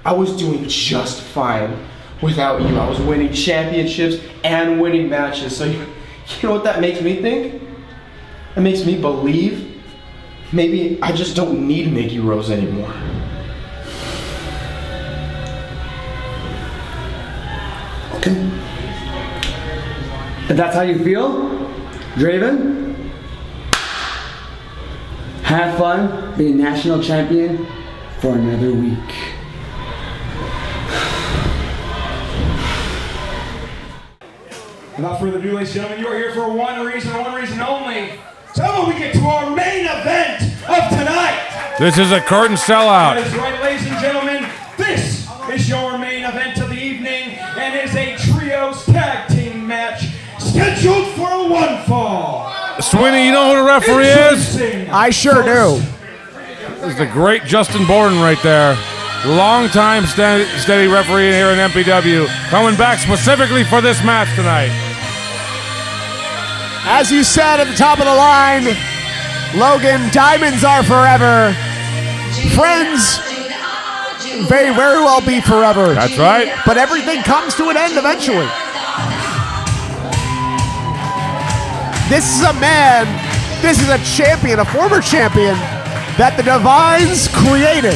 I was doing just fine without you. I was winning championships and winning matches. So you know what that makes me think? It makes me believe maybe I just don't need Mickey Rose anymore. And that's how you feel? Draven, have fun being national champion for another week. Without further ado, ladies and gentlemen, you are here for one reason only. So we get to our main event of tonight. This is a curtain sellout. That is right, ladies and gentlemen. This is your main event of the evening and is a trios tag team match scheduled for one fall. Sweeney, you know who the referee is? I sure do. This is the great Justin Borden right there. Long-time steady referee here in MPW. Coming back specifically for this match tonight. As you said at the top of the line, Logan, diamonds are forever. Friends may very well be forever. That's right. But everything comes to an end eventually. This is a man, this is a champion, a former champion that the Divines created.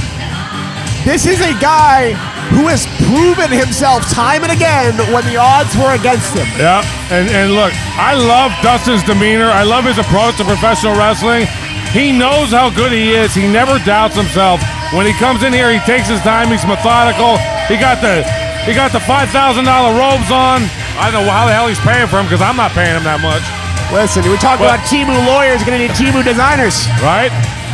This is a guy who has proven himself time and again when the odds were against him. Yeah, and look, I love Dustin's demeanor. I love his approach to professional wrestling. He knows how good he is. He never doubts himself. When he comes in here, he takes his time. He's methodical. He got the $5,000 robes on. I don't know how the hell he's paying for him because I'm not paying him that much. Listen, we talk about Temu lawyers, gonna need Temu designers. Right?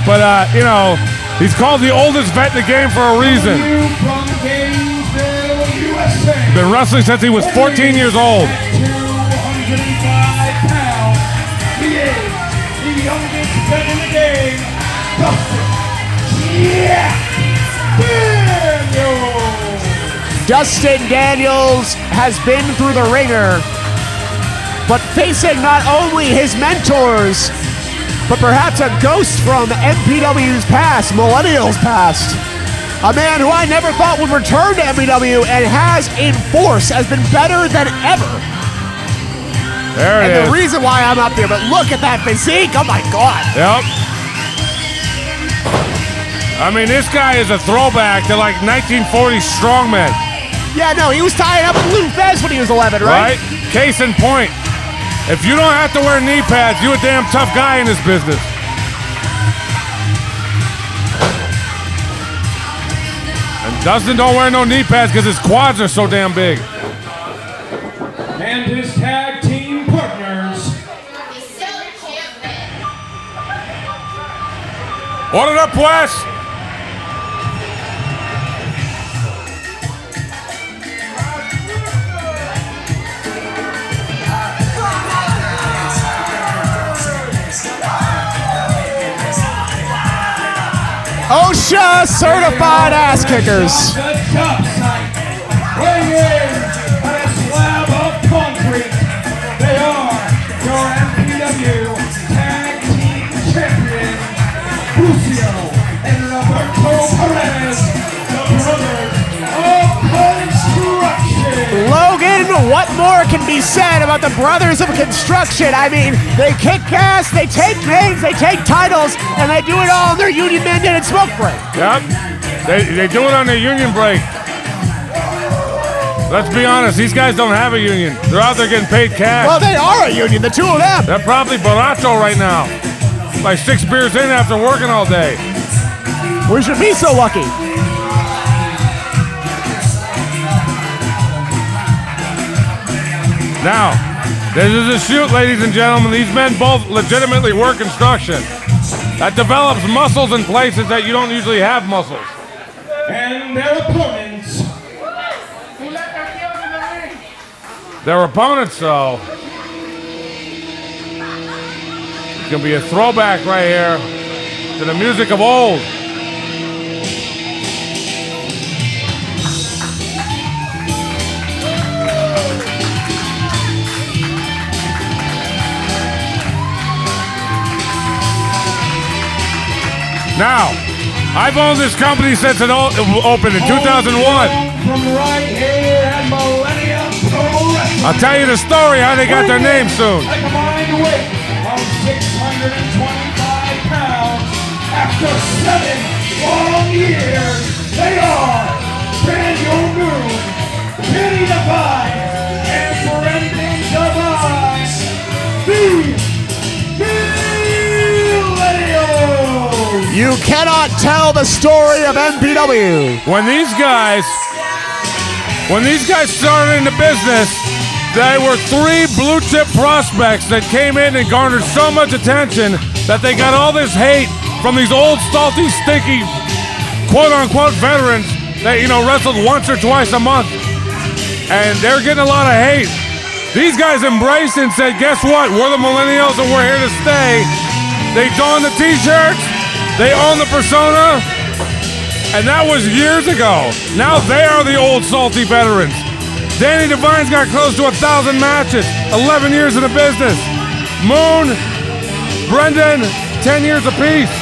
But, you know, he's called the oldest vet in the game for a reason. From Gainesville, USA. Been wrestling since he was 14 years old. 205 pounds. He is the youngest vet in the game. Dustin Daniels has been through the ringer, but facing not only his mentors, but perhaps a ghost from MPW's past, Millennial's past. A man who I never thought would return to MPW and has in force, has been better than ever. There it is. And the reason why I'm up there, but look at that physique, oh my God. Yep. I mean, this guy is a throwback to like 1940s strongmen. Yeah, no, he was tying up with Lou Fez when he was 11, right? Case in point. If you don't have to wear knee pads, you a damn tough guy in this business. And Dustin don't wear no knee pads because his quads are so damn big. And his tag team partners. Order up, Wes. OSHA certified ass kickers. The top side. Weighing in on a slab of concrete. They are your MPW Tag Team Champion, Lucio and Roberto Perez, the brothers of Construction. Logan, what more can be said about the Brothers of Construction? I mean, they kick ass, they take names, they take titles, and they do it all on their union mandated smoke break. Yep. They do it on their union break. Let's be honest, these guys don't have a union. They're out there getting paid cash. Well, they are a union, the two of them. They're probably borracho right now. Like 6 beers in after working all day. We should be so lucky. Now, this is a shoot, ladies and gentlemen. These men both legitimately work construction. That develops muscles in places that you don't usually have muscles. And their opponents. Their opponents, though. It's going to be a throwback right here to the music of old. Now, I've owned this company since it opened in 2001. From right here at Millennium Wrestling. I'll tell you the story how they got their name soon. A combined weight of 625 pounds. After 7 long years, they are Daniel Moon, Kenny Devine, and Brendan Devine, the cannot tell the story of MPW. When these guys started into business, they were 3 blue chip prospects that came in and garnered so much attention that they got all this hate from these old, salty, stinky, quote-unquote veterans that, wrestled once or twice a month. And they're getting a lot of hate. These guys embraced and said, guess what? We're the millennials and we're here to stay. They donned the t-shirts. They own the persona. And that was years ago. Now they are the old, salty veterans. Danny Devine's got close to 1,000 matches, 11 years in the business. Moon, Brendan, 10 years apiece.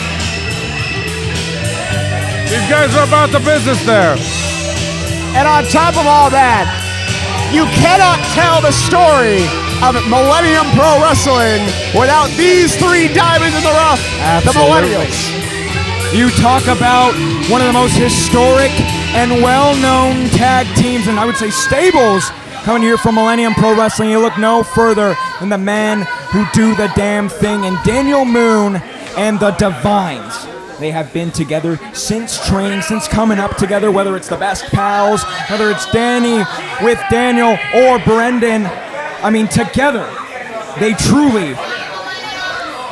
These guys are about the business there. And on top of all that, you cannot tell the story of Millennium Pro Wrestling without these 3 diamonds in the rough, the Millennials. You talk about one of the most historic and well-known tag teams, and I would say stables, coming here from Millennium Pro Wrestling. You look no further than the man who do the damn thing, and Daniel Moon and the Divines. They have been together since training, since coming up together, whether it's the best pals, whether it's Danny with Daniel or Brendan. I mean, together, they truly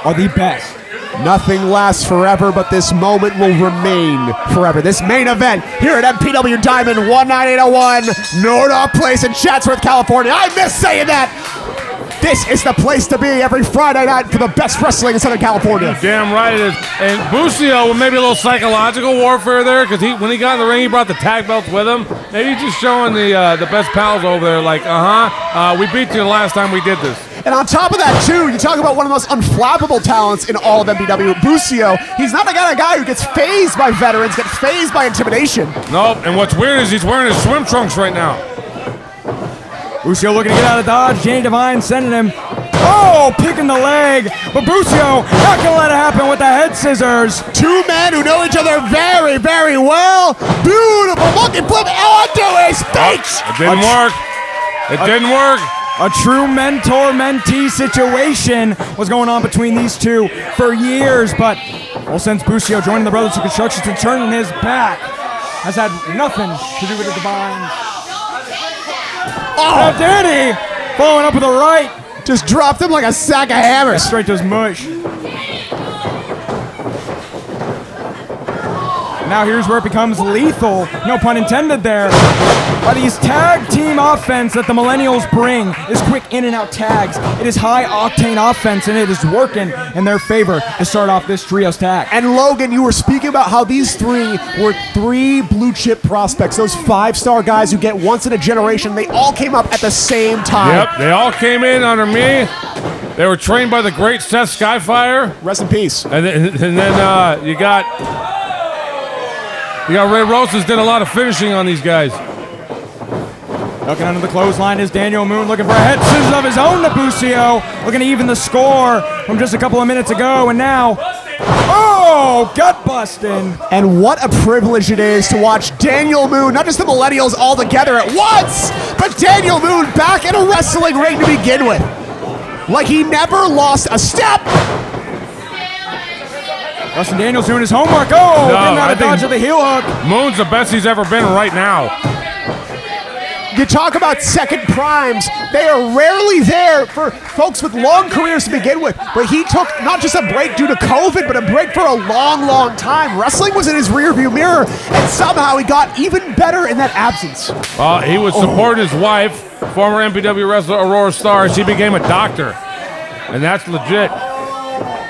are the best. Nothing lasts forever, but this moment will remain forever. This main event here at MPW Diamond 19801, Nordoff Place in Chatsworth, California. I miss saying that. This is the place to be every Friday night for the best wrestling in Southern California. Damn right it is. And Busio, maybe a little psychological warfare there, because when he got in the ring, he brought the tag belts with him. Maybe he's just showing the best pals over there, like, we beat you the last time we did this. And on top of that, too, you talk about one of the most unflappable talents in all of MPW, Busio. He's not the kind of guy who gets phased by veterans, gets phased by intimidation. Nope, and what's weird is he's wearing his swim trunks right now. Busio looking to get out of dodge. Danny Devine sending him. Oh, picking the leg. But Busio not going to let it happen with the head scissors. 2 men who know each other very, very well. Beautiful looking flip onto his face. It didn't work. It didn't work. A true mentor-mentee situation was going on between these two for years, but since Busio joining the Brothers of Construction and turning his back has had nothing to do with the Divine. Oh, Danny following up with a right. Just dropped him like a sack of hammers. Straight to his mush. Now here's where it becomes lethal, no pun intended there. By these tag team offense that the Millennials bring is quick in and out tags. It is high octane offense and it is working in their favor to start off this trios tag. And Logan, you were speaking about how these 3 were 3 blue chip prospects, those 5-star guys who get once in a generation. They all came up at the same time. Yep, they all came in under me. They were trained by the great Seth Skyfire. Rest in peace. And then you got Ray Rosas did a lot of finishing on these guys. Looking under the clothesline is Daniel Moon looking for a head scissors of his own to Busio. Looking to even the score from just a couple of minutes ago. And now, gut busting. And what a privilege it is to watch Daniel Moon, not just the Millennials all together at once, but Daniel Moon back in a wrestling ring to begin with. Like he never lost a step. Dustin Daniels doing his homework. Getting out of dodge of the heel hook. Moon's the best he's ever been right now. You talk about second primes. They are rarely there for folks with long careers to begin with. But he took not just a break due to COVID, but a break for a long, long time. Wrestling was in his rearview mirror, and somehow he got even better in that absence. He was supporting his wife, former MPW wrestler Aurora Star. She became a doctor, and that's legit.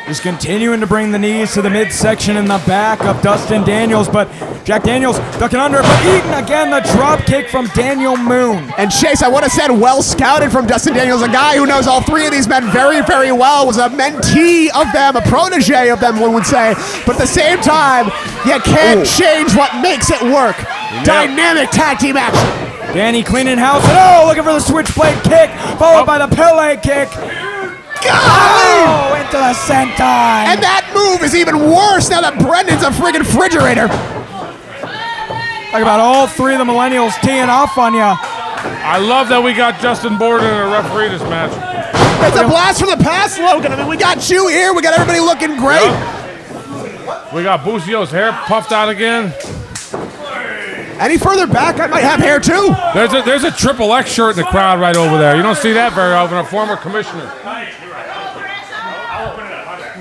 Just continuing to bring the knees to the midsection in the back of Dustin Daniels, but Jack Daniels ducking under, but eating again the drop kick from Daniel Moon. And Chase, I would have said well scouted from Dustin Daniels, a guy who knows all 3 of these men very, very well, was a mentee of them, a protege of them, one would say. But at the same time, you can't change what makes it work. Yep. Dynamic tag team action. Danny cleaning house, and looking for the switchblade kick, followed by the Pele kick. God! Into the senton. And that move is even worse now that Brendan's a friggin' refrigerator. Talk about all 3 of the Millennials teeing off on you. I love that we got Justin Borden in a referee this match. It's a blast from the past, Logan. I mean, we got you here. We got everybody looking great. Yep. We got Bucio's hair puffed out again. Any further back, I might have hair too. There's a Triple X shirt in the crowd right over there. You don't see that very often. A former commissioner.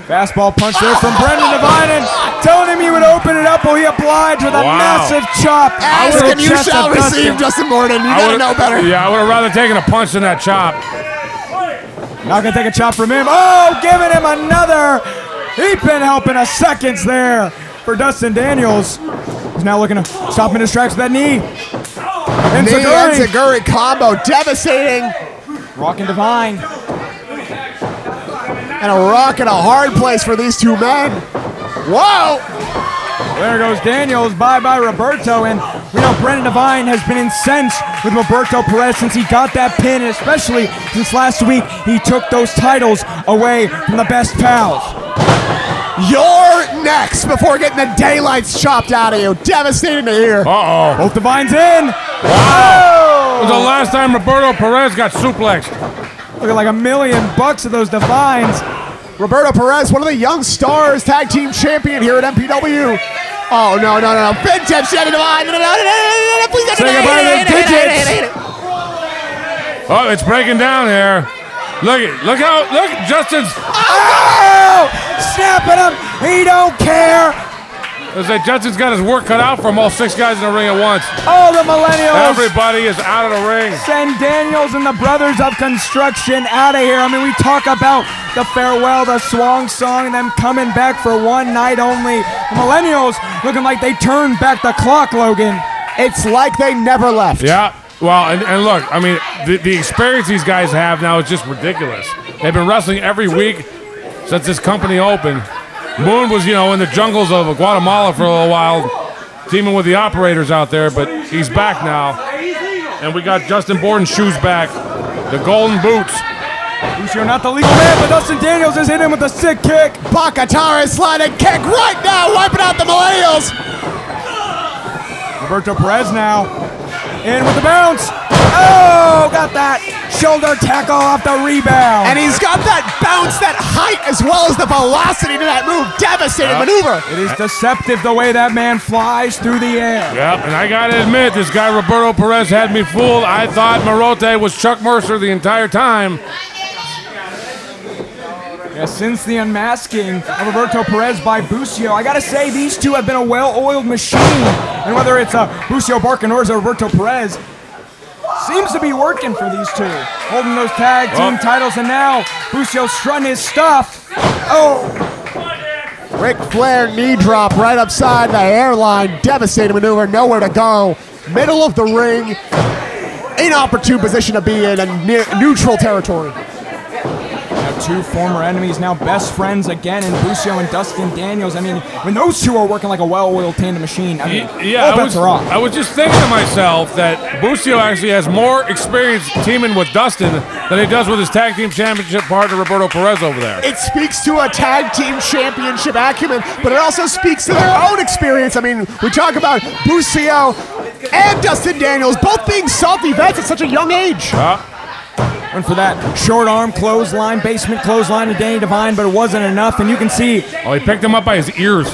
Fastball punch there from Brendan Devine, and telling him he would open it up. Will he oblige with a massive chop? Ask and you shall receive, Justin Gordon. You gotta know better. Yeah, I would have rather taken a punch than that chop. Not gonna take a chop from him. Oh, giving him another. He's been helping us seconds there for Dustin Daniels. He's now looking to stop and distract with that knee. Enziguri combo, devastating. Rockin' Devine. And a rock in a hard place for these two men. Whoa! There goes Daniels, bye-bye Roberto, and we know Brendan Devine has been incensed with Roberto Perez since he got that pin, and especially since last week he took those titles away from the best pals. You're next before getting the daylights chopped out of you. Devastating to hear. Uh-oh. Both Devines in. Wow. It was the last time Roberto Perez got suplexed. Looking like $1 million of those Devines. Roberto Perez, one of the young stars, tag team champion here at MPW. Oh, no. Big tip, Shannon Devine. Please say goodbye to the digits. Oh, it's breaking down here. Look, Justin's. Oh! Snapping him. He don't care. Justin's got his work cut out from all 6 guys in the ring at once. Oh, the Millennials. Everybody is out of the ring. Send Daniels and the Brothers of Construction out of here. I mean, we talk about the farewell, the swan song, and them coming back for one night only. The Millennials looking like they turned back the clock, Logan. It's like they never left. Yeah. Well, and look, I mean, the experience these guys have now is just ridiculous. They've been wrestling every week since this company opened. Moon was, in the jungles of Guatemala for a little while, teaming with the operators out there, but he's back now. And we got Justin Borden's shoes back, the golden boots. Lucio not the legal man, but Dustin Daniels is hitting him with a sick kick. Bakatara sliding kick right now, wiping out the Millennials. Roberto Perez now in with the bounce. Oh, got that shoulder tackle off the rebound. And he's got that bounce, that height, as well as the velocity to that move. Devastating maneuver. It is deceptive the way that man flies through the air. Yep, and I got to admit, this guy Roberto Perez had me fooled. I thought Marote was Chuck Mercer the entire time. Yeah, since the unmasking of Roberto Perez by Bucio, I gotta say these two have been a well-oiled machine. And whether it's Bucio Barkin or Roberto Perez, seems to be working for these two. Holding those tag team titles, and now Bucio strutting his stuff. Oh! Ric Flair knee drop right upside the hairline. Devastating maneuver, nowhere to go. Middle of the ring. Inopportune position to be in, and neutral territory. Two former enemies, now best friends again in Bucio and Dustin Daniels. I mean, when those two are working like a well-oiled tandem machine, I mean, all bets are off. I was just thinking to myself that Bucio actually has more experience teaming with Dustin than he does with his tag team championship partner Roberto Perez over there. It speaks to a tag team championship acumen, but it also speaks to their own experience. I mean, we talk about Bucio and Dustin Daniels both being salty vets at such a young age. Went for that short arm clothesline, basement clothesline to Danny Devine, but it wasn't enough, and you can see. Oh, he picked him up by his ears.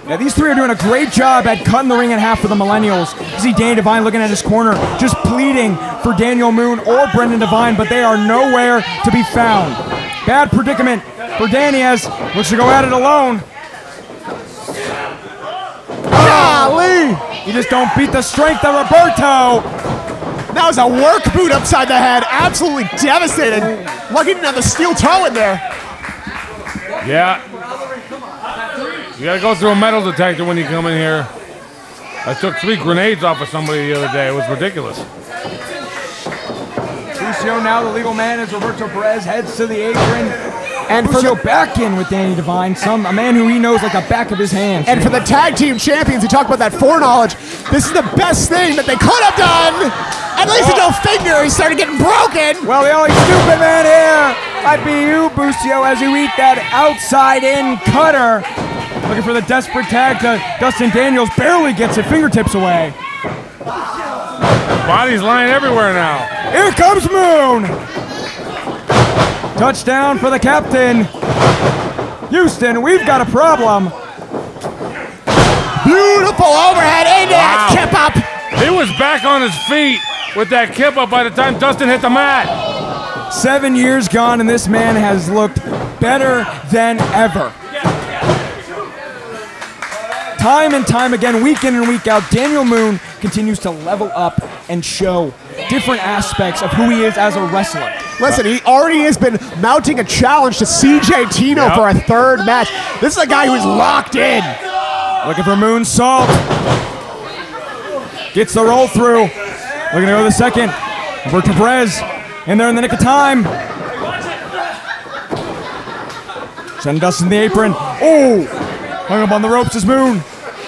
Yeah, these three are doing a great job at cutting the ring in half for the Millennials. You see Danny Devine looking at his corner, just pleading for Daniel Moon or Brendan Devine, but they are nowhere to be found. Bad predicament for Danny as looks to go at it alone. Golly! You just don't beat the strength of Roberto. That was a work boot upside the head. Absolutely devastating. Lucky didn't have the steel toe in there. Yeah. You gotta go through a metal detector when you come in here. I took 3 grenades off of somebody the other day. It was ridiculous. Bucio now the legal man as Roberto Perez heads to the apron. And Bucio back in with Danny Devine, a man who he knows like the back of his hand. And for the tag team champions, you talk about that foreknowledge. This is the best thing that they could have done. At least until fingers started getting broken. Well, the only stupid man here might be you, Bucio, as you eat that outside-in cutter. Looking for the desperate tag to Dustin Daniels. Barely gets it, fingertips away. Body's lying everywhere now. Here comes Moon. Touchdown for the captain. Houston, we've got a problem. Beautiful overhead into that kip up. He was back on his feet with that kip up by the time Dustin hit the mat. 7 years gone, and this man has looked better than ever. Time and time again, week in and week out, Daniel Moon continues to level up and show different aspects of who he is as a wrestler. Listen, he already has been mounting a challenge to CJ Tino for a third match. This is a guy who's locked in. Looking for Moonsault. Gets the roll through. Looking to go to the second. Roberto Perez in there in the nick of time. Sending Dustin the apron. Oh! Hung up on the ropes is Moon.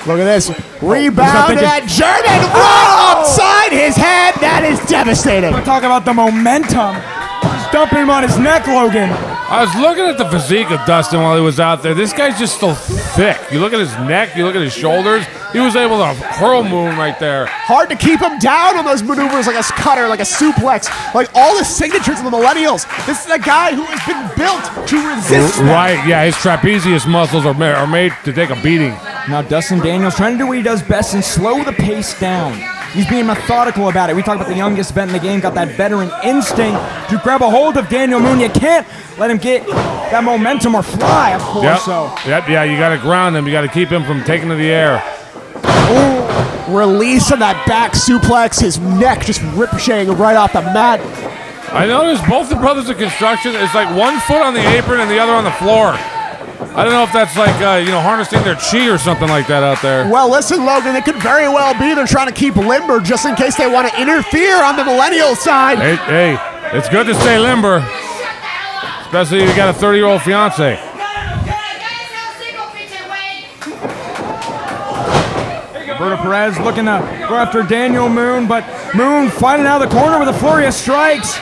Look at this. Rebound to that German right upside his head. That is devastating. Talk about the momentum. Just dumping him on his neck, Logan. I was looking at the physique of Dustin while he was out there. This guy's just so thick. You look at his neck, you look at his shoulders. He was able to hurl Moon right there. Hard to keep him down on those maneuvers like a cutter, like a suplex, like all the signatures of the Millennials. This is a guy who has been built to resist them. Right, yeah, his trapezius muscles are made to take a beating. Now Dustin Daniels trying to do what he does best and slow the pace down. He's being methodical about it. We talk about the youngest vet in the game, got that veteran instinct to grab a hold of Daniel Moon. You can't let him get that momentum or fly, of course. Yeah, you got to ground him. You got to keep him from taking to the air. Ooh, release on that back suplex. His neck just ricocheting right off the mat. I noticed both the brothers of construction, it's like one foot on the apron and the other on the floor. I don't know if that's like, harnessing their chi or something like that out there. Well, listen, Logan, it could very well be they're trying to keep limber just in case they want to interfere on the Millennial side. Hey, it's good to stay limber, especially if you got a 30-year-old fiance. Roberto Perez looking to go after Daniel Moon, but Moon fighting out of the corner with a flurry of strikes.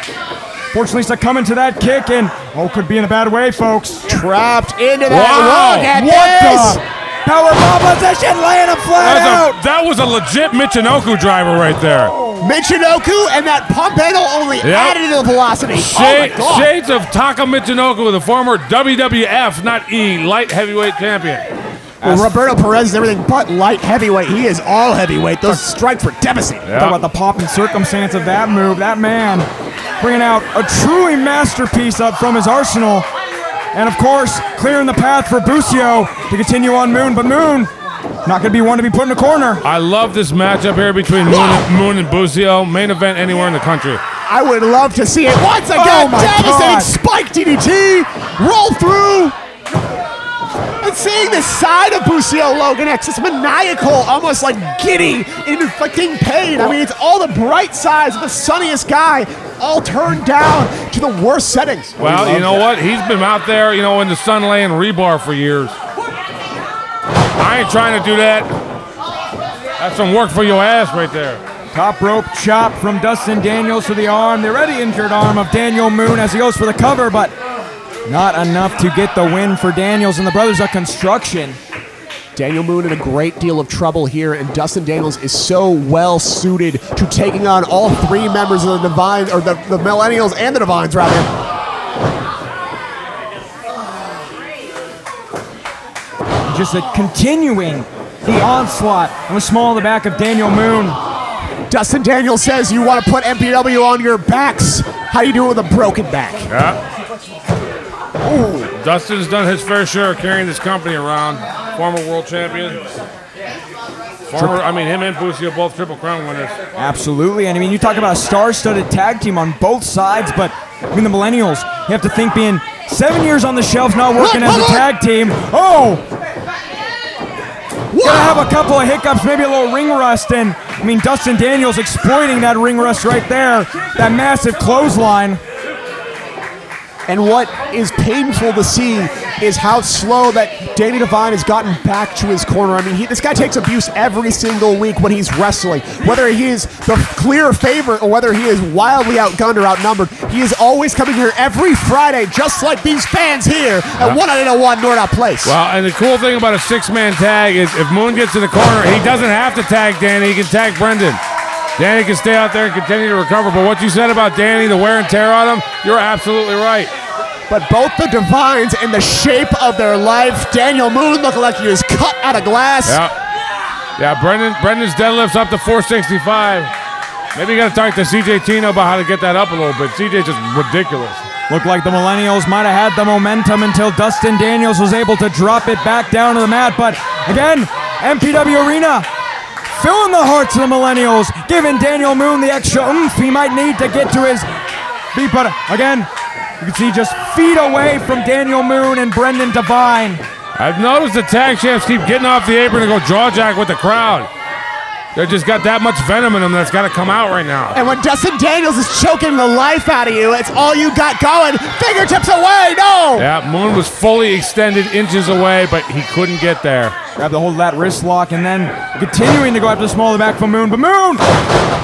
Fortunately, succumbing to that kick, and could be in a bad way, folks. Trapped into that. Wow! Look at What this! the? Powerbomb position, laying him flat out. That was a legit Michinoku driver right there. Michinoku and that pump handle only added to the velocity. Shades of Taka Michinoku, the former WWF, not E, light heavyweight champion. Well, Roberto Perez is everything but light heavyweight. He is all heavyweight. Those strikes were devastating. Talk about the pop and circumstance of that move. That man bringing out a truly masterpiece up from his arsenal. And, of course, clearing the path for Busio to continue on Moon. But Moon, not going to be one to be put in a corner. I love this matchup here between Moon and Busio. Main event anywhere in the country. I would love to see it once again. Devastating spike DDT. Roll through. And seeing the side of Busio, Logan X, it's maniacal, almost like giddy, inflicting pain. I mean, it's all the bright sides of the sunniest guy, all turned down to the worst settings. Well, you know what? He's been out there, in the sun laying rebar for years. I ain't trying to do that. That's some work for your ass right there. Top rope chop from Dustin Daniels to the arm, the already injured arm of Daniel Moon as he goes for the cover, but not enough to get the win for Daniels and the Brothers of Construction. Daniel Moon in a great deal of trouble here, and Dustin Daniels is so well suited to taking on all three members of the Divine, or the Millennials and the Divines, rather. Just continuing the onslaught and small in the back of Daniel Moon. Dustin Daniels says you want to put MPW on your backs. How do you do it with a broken back? Yeah. Ooh. Dustin's done his fair share of carrying this company around. Former world champion. Him and Busio, both Triple Crown winners. Absolutely, and you talk about a star-studded tag team on both sides, but the Millennials, you have to think being 7 years on the shelf, not working as a tag team. Oh! Gonna have a couple of hiccups, maybe a little ring rust, and Dustin Daniels exploiting that ring rust right there, that massive clothesline. And what is painful to see is how slow that Danny Devine has gotten back to his corner. This guy takes abuse every single week when he's wrestling. Whether he is the clear favorite or whether he is wildly outgunned or outnumbered, he is always coming here every Friday, just like these fans here at 101 Nordout Place. Well, and the cool thing about a six-man tag is if Moon gets in the corner, he doesn't have to tag Danny. He can tag Brendan. Danny can stay out there and continue to recover. But what you said about Danny, the wear and tear on him, you're absolutely right. But both the Divines in the shape of their life, Daniel Moon looking like he was cut out of glass. Yeah. Yeah, Brendan's deadlift's up to 465. Maybe you got to talk to CJ Tino about how to get that up a little bit. CJ's just ridiculous. Looked like the Millennials might have had the momentum until Dustin Daniels was able to drop it back down to the mat. But again, MPW Arena filling the hearts of the Millennials, giving Daniel Moon the extra oomph he might need to get to his feet. But again, you can see just feet away from Daniel Moon and Brendan Devine. I've noticed the tag champs keep getting off the apron to go jaw jack with the crowd. They just got that much venom in them that's got to come out right now. And when Dustin Daniels is choking the life out of you, it's all you got going. Fingertips away, no! Yeah, Moon was fully extended inches away, but he couldn't get there. Grabbed the hold of that wrist lock and then continuing to go after the small of the back from Moon. But Moon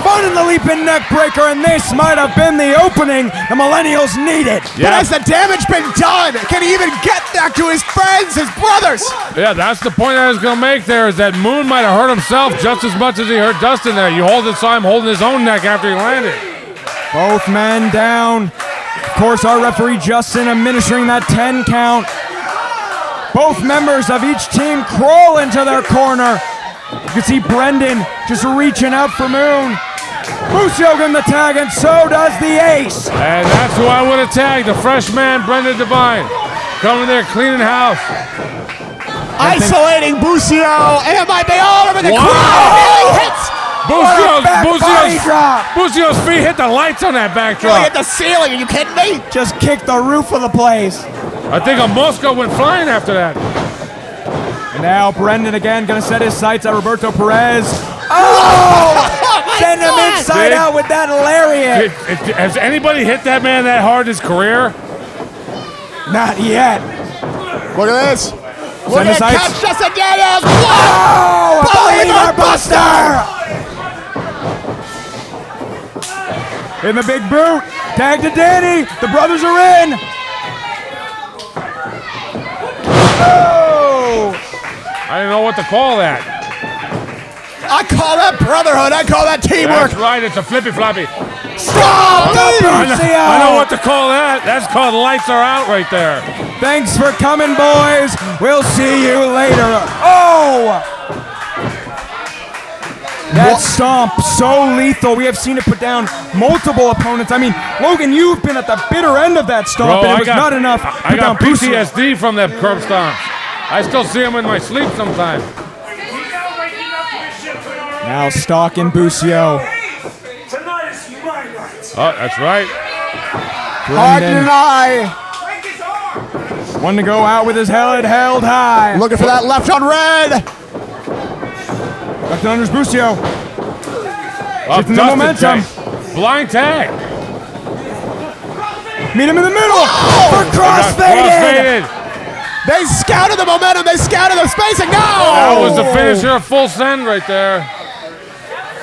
finding the leaping neck breaker, and this might have been the opening the Millennials needed. But has the damage been done? Can he even get back to his friends, his brothers? Yeah, that's the point I was going to make there, is that Moon might have hurt himself just as much as he hurt Dustin there. You saw him holding his own neck after he landed. Both men down. Of course, our referee Justin administering that 10 count. Both members of each team crawl into their corner. You can see Brendan just reaching out for Moon. Busio in the tag, and so does the ace. And that's who I would have tagged, the fresh man, Brendan Devine. Coming there, cleaning house. Isolating Busio, and it might be all over the crowd. Really hits. Busio's feet hit the lights on that backdrop. Really hit the ceiling, are you kidding me? Just kicked the roof of the place. I think a Mosco went flying after that. Now Brendan again gonna set his sights at Roberto Perez. Oh! Send him inside out with that lariat. Has anybody hit that man that hard his career? Not yet. Look at this. Look at catch Justin Daniels. Oh! Believer Buster! In the big boot. Tag to Danny. The brothers are in. Oh! I didn't know what to call that. I call that brotherhood. I call that teamwork. That's right. It's a flippy floppy. Stop! I know what to call that. That's called lights are out right there. Thanks for coming, boys. We'll see you later. Oh! That stomp, so lethal. We have seen it put down multiple opponents. I mean, Logan, you've been at the bitter end of that stomp, and it was not enough. I got PTSD from that curb stomp. I still see him in my sleep sometimes. Now stalking Busio. Oh, that's right. Hard to deny. One to go out with his head held high. Looking for that left on red. Left under's Busio. Shifting the momentum. Blind tag. Meet him in the middle. For crossfaded. They scouted the momentum. They scouted the spacing. No. That was the finisher. Full send right there.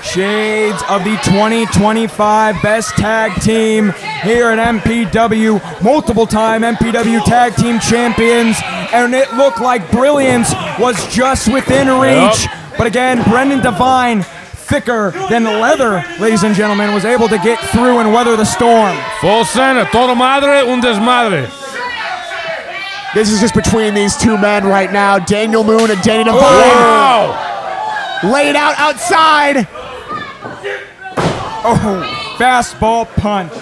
Shades of the 2025 best tag team here at MPW. Multiple-time MPW tag team champions. And it looked like brilliance was just within reach. Yep. But again, Brendan Devine, thicker than leather, ladies and gentlemen, was able to get through and weather the storm. Full center, todo madre, un desmadre. This is just between these two men right now, Daniel Moon and Danny Devine. Wow. Laid out outside. Oh, fastball punch.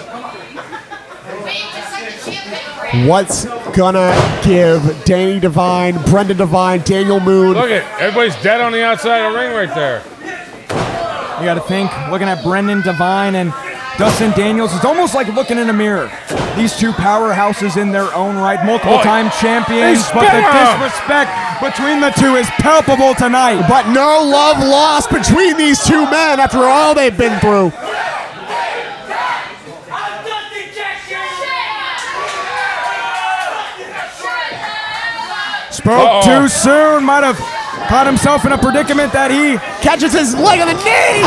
What's gonna give Danny Devine, Brendan Devine, Daniel Moon? Look at everybody's dead on the outside of the ring right there. You got to think, looking at Brendan Devine and Dustin Daniels, it's almost like looking in a mirror. These two powerhouses in their own right, multiple-time champions, but the disrespect between the two is palpable tonight. But no love lost between these two men after all they've been through. Spoke too soon, might have caught himself in a predicament that he catches his leg on the knee.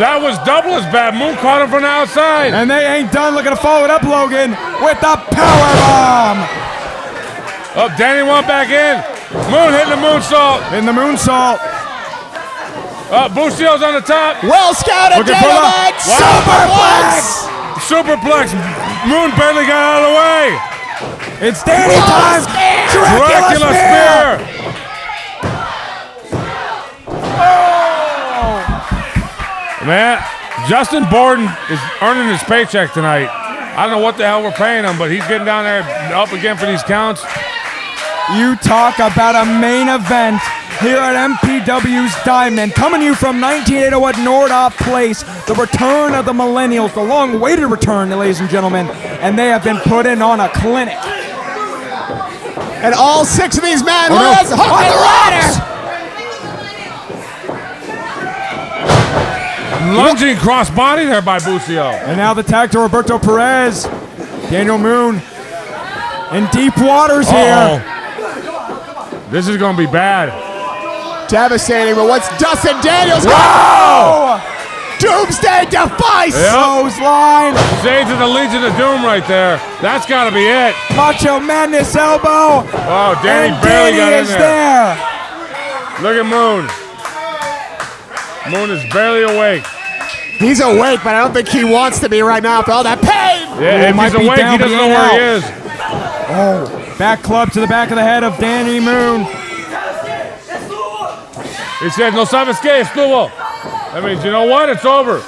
That was double as bad. Moon caught him from the outside. And they ain't done. Looking to follow it up, Logan, with the power bomb. Oh, Danny went back in. Moon hitting the moonsault. In the moonsault. Busio's on the top. Well scouted, gentlemen. Superplex. Superplex. Moon barely got out of the way. It's Danny time. Dracula spear. Man, Justin Borden is earning his paycheck tonight. I don't know what the hell we're paying him, but he's getting down there up again for these counts. You talk about a main event here at MPW's Diamond. Coming to you from 19801 Nordhoff Place, the return of the Millennials, the long-awaited return, ladies and gentlemen, and they have been put in on a clinic. And all 6 of these men, Oh, no. let's hook On the the ladder! Lunging crossbody there by Bucio. And now the tag to Roberto Perez. Daniel Moon in deep waters here. This is going to be bad. Devastating, but what's Dustin Daniels? Whoa! Doomsday device! Clothesline. Shades of the Legion of Doom right there. That's got to be it. Macho Madness elbow. Oh, Danny And barely Danny got in is there. Look at Moon. Moon is barely awake. He's awake, but I don't think he wants to be right now after all that pain! Yeah, if he's awake, he doesn't know where he is. Oh, back club to the back of the head of Danny Moon. He said, no sabes qué, estuvo. That means, you know what? It's over.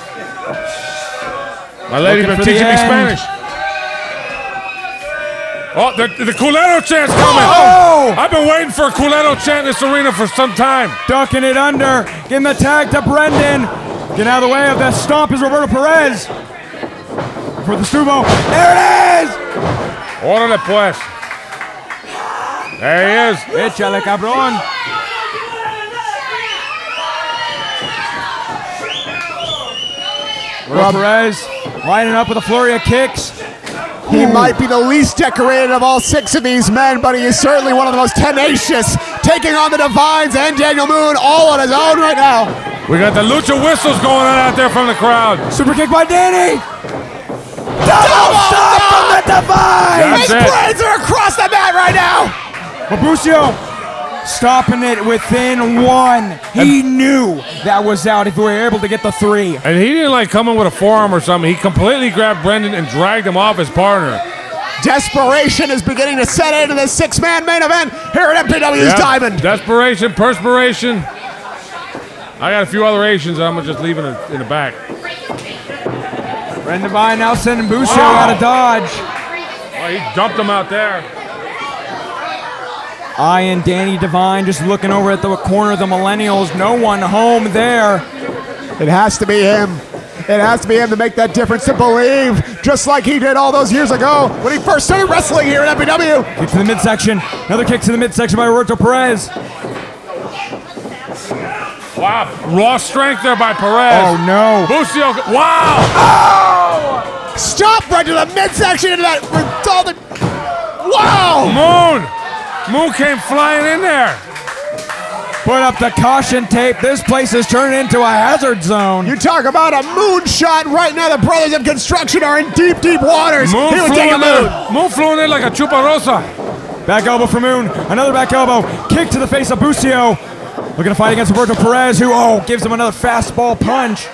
My lady's been teaching me Spanish. Oh, the culero chant's coming. Oh! I've been waiting for a culero chant in this arena for some time. Ducking it under. Getting the tag to Brendan. Get out of the way of the stomp is Roberto Perez. For the Stubo. There it is! Órale pues. There he is. Échale, cabrón. Roberto Perez lining up with a flurry of kicks. He might be the least decorated of all 6 of these men, but he is certainly one of the most tenacious, taking on the Divines and Daniel Moon all on his own right now. We got the lucha whistles going on out there from the crowd. Super kick by Danny. Double stop from the Divine. His brains are across the mat right now. Mabucio stopping it within 1. He knew that was out if we were able to get the 3. And he didn't like come in with a forearm or something. He completely grabbed Brendan and dragged him off his partner. Desperation is beginning to set into this 6-man main event here at MPW's Diamond. Desperation, perspiration. I got a few other Asians that I'm going to just leave in the back. Brendan Divine now sending Bucio out of dodge. Oh, he dumped him out there. I and Danny Divine just looking over at the corner of the Millennials. No one home there. It has to be him. It has to be him to make that difference, to believe, just like he did all those years ago when he first started wrestling here at MPW. Kick to the midsection. Another kick to the midsection by Roberto Perez. Wow, raw strength there by Perez. Oh no. Bucio, wow! Oh! Stop right to the midsection into that. Wow! Moon came flying in there. Put up the caution tape. This place is turning into a hazard zone. You talk about a moonshot right now. The Brothers of Construction are in deep, deep waters. Moon flew in there like a chuparosa. Back elbow for Moon. Another back elbow. Kick to the face of Bucio. Looking to fight against Roberto Perez, who, gives him another fastball punch.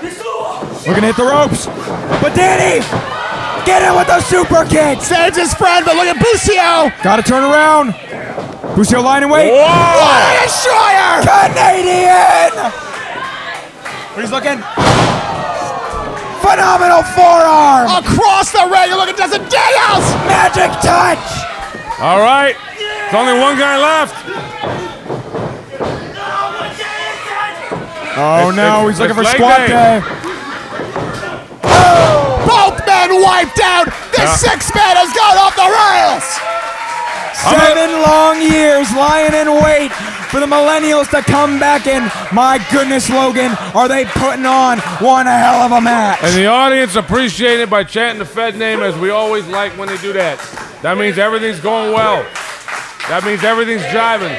Looking to hit the ropes. But Danny, get him with the super kick. Saves his friend, but look at Bucio. Got to turn around. Bucio line and wait. Whoa! What a destroyer! Canadian! He's looking. Phenomenal forearm. Across the ring, look at Dustin Daniels. Magic touch. All right. There's only one guy left. Oh no, he's looking for squat day. Both men wiped out. This 6-man has gone off the rails. 7 long years lying in wait for the Millennials to come back in. My goodness, Logan, are they putting on one hell of a match? And the audience appreciate it by chanting the Fed name, as we always like when they do that. That means everything's going well. That means everything's jiving.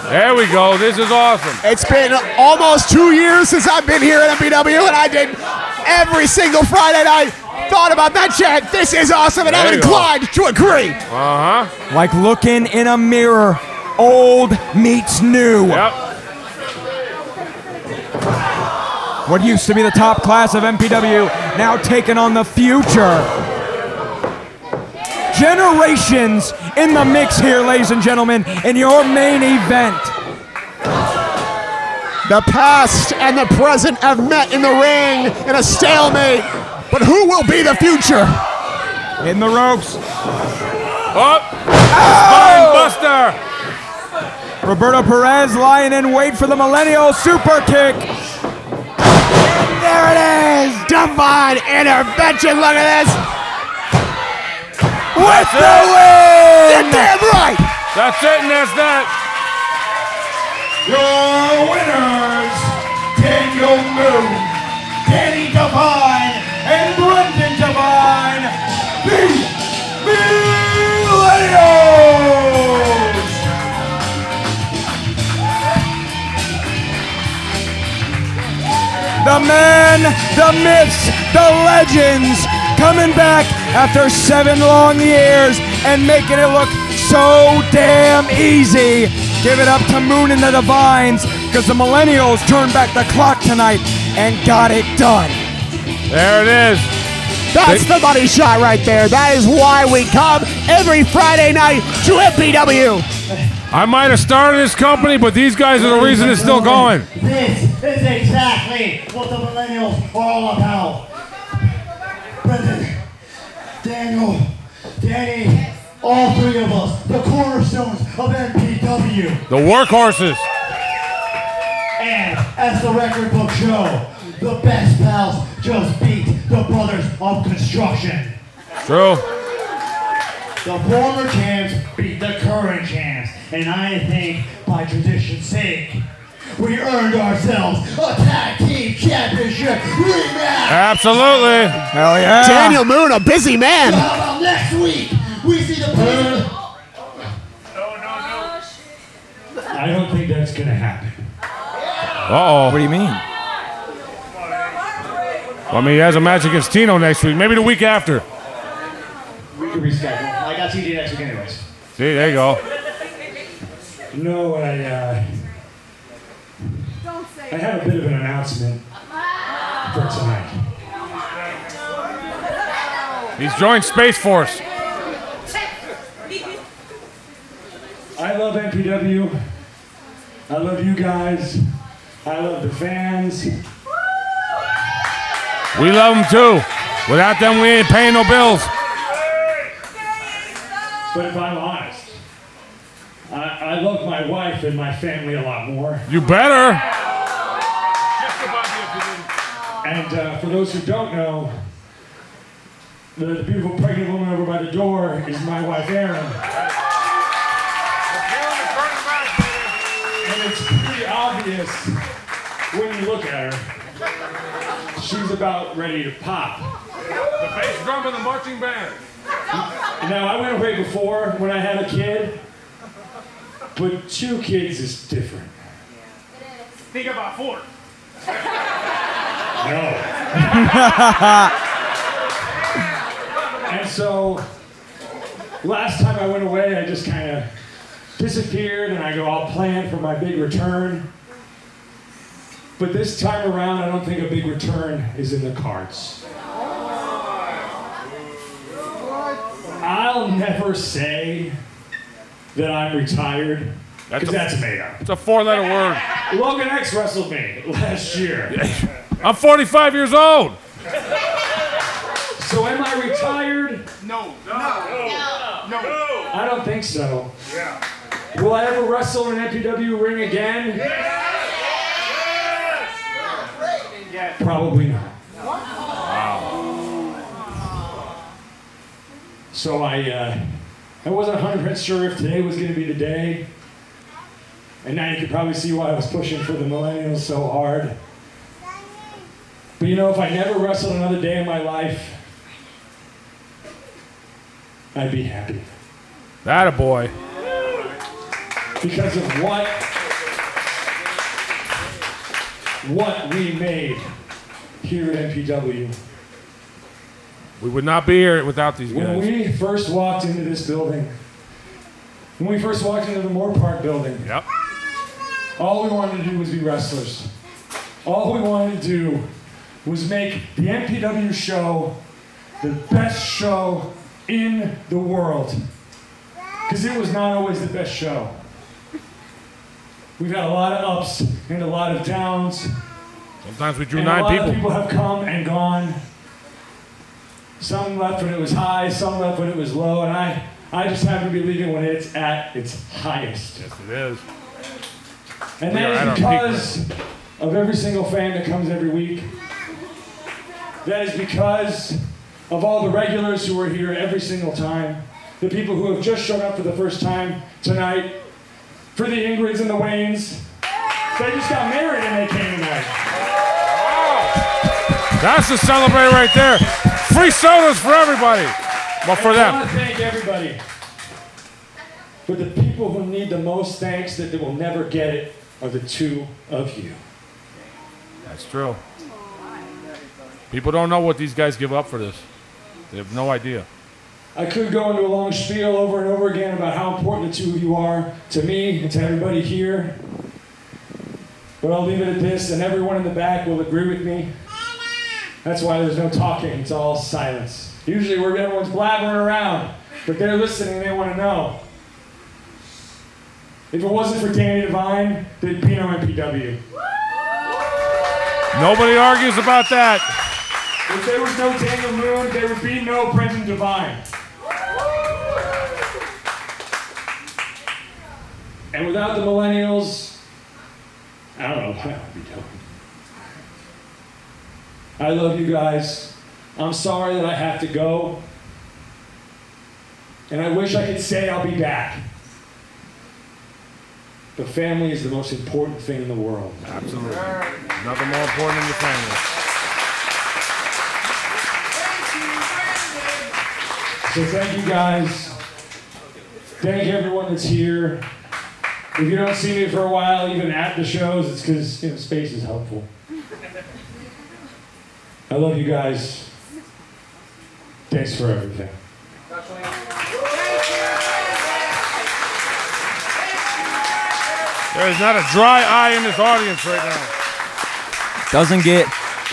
There we go. This is awesome. It's been almost 2 years since I've been here at MPW, and I did every single Friday night. Thought about that chant. This is awesome, and I'm inclined to agree. Like looking in a mirror. Old meets new. Yep. What used to be the top class of MPW now taking on the future. Generations in the mix here, ladies and gentlemen, in your main event. The past and the present have met in the ring in a stalemate. But who will be the future? In the ropes. Oh! Spine buster! Roberto Perez lying in wait for the Millennial super kick. There it is! Divine intervention, look at this! With the win! You're damn right! That's it, and that's that. Your winners, Daniel Moon, Danny Devine, and Brendan Devine, the Millennials! The men, the myths, the legends coming back after 7 long years and making it look so damn easy. Give it up to Moon and the Divines because the Millennials turned back the clock tonight and got it done. There it is. That's the money shot right there. That is why we come every Friday night to MPW. I might have started this company, but these guys are the reason it's still going. This is exactly what the Millennials are all about. Brendan, Daniel, Danny, all 3 of us, the cornerstones of MPW. The workhorses. And as the record book show, the best pals just beat the brothers of construction. True. The former champs beat the current champs, and I think by tradition's sake, we earned ourselves a tag team championship rematch. Absolutely. Hell yeah. Daniel Moon, a busy man. So how about next week? We see the president. I don't think that's going to happen. Uh-oh. What do you mean? I mean, he has a match against Tino next week. Maybe the week after. We can reschedule. I got TJ next week anyways. See, there you go. No, I have a bit of an announcement for tonight. He's joined Space Force. I love MPW. I love you guys. I love the fans. We love them too. Without them, we ain't paying no bills. But if I'm honest, I love my wife and my family a lot more. You better. And for those who don't know, the beautiful pregnant woman over by the door is my wife, Erin. And it's pretty obvious when you look at her. She's about ready to pop. The bass drum and the marching band. Now, I went away before when I had a kid, but 2 kids is different. Think about 4. No. And so, last time I went away, I just kind of disappeared and I go, I'll plan for my big return. But this time around, I don't think a big return is in the cards. I'll never say that I'm retired, because that's made up. It's a 4-letter word. Logan X wrestled me last year. I'm 45 years old. So am I retired? No. I don't think so. Yeah. Will I ever wrestle in an MPW ring again? Yes. Probably not. So I wasn't 100% sure if today was going to be the day. And now you can probably see why I was pushing for the Millennials so hard. But you know, if I never wrestled another day in my life, I'd be happy. That a boy. Because of what we made here at MPW. We would not be here without these When guys. we first walked into this building, when we first walked into the Moore Park building, Yep. all we wanted to do was be wrestlers. All we wanted to do was make the MPW show the best show in the world. Because it was not always the best show. We've had a lot of ups and a lot of downs. Sometimes we drew and 9 a lot people. of people have come and gone. Some left when it was high, some left when it was low, and I just happen to be leaving when it's at its highest. Yes, it is. And We are that at is our because of every single fan that comes every week. That is because of all the regulars who are here every single time. The people who have just shown up for the first time tonight. For the Ingrids and the Waynes. They just got married and they came tonight. That's to celebrate right there. Free sodas for everybody. Well, for I them. want to thank everybody. But the people who need the most thanks that they will never get it are the two of you. That's true. People don't know what these guys give up for this. They have no idea. I could go into a long spiel over and over again about how important the two of you are to me and to everybody here. But I'll leave it at this, and everyone in the back will agree with me. That's why there's no talking, it's all silence. Usually where everyone's blabbering around, but they're listening and they want to know. If it wasn't for Danny Devine, there'd be no MPW. Nobody argues about that. If there was no Daniel Moon, there would be no Brendan Devine. And without the millennials, I don't know what I would be doing. I love you guys. I'm sorry that I have to go. And I wish I could say I'll be back. But family is the most important thing in the world. Absolutely. Nothing more important than your family. So thank you guys. Thank everyone that's here. If you don't see me for a while, even at the shows, it's because space is helpful. I love you guys. Thanks for everything. There is not a dry eye in this audience right now. Doesn't get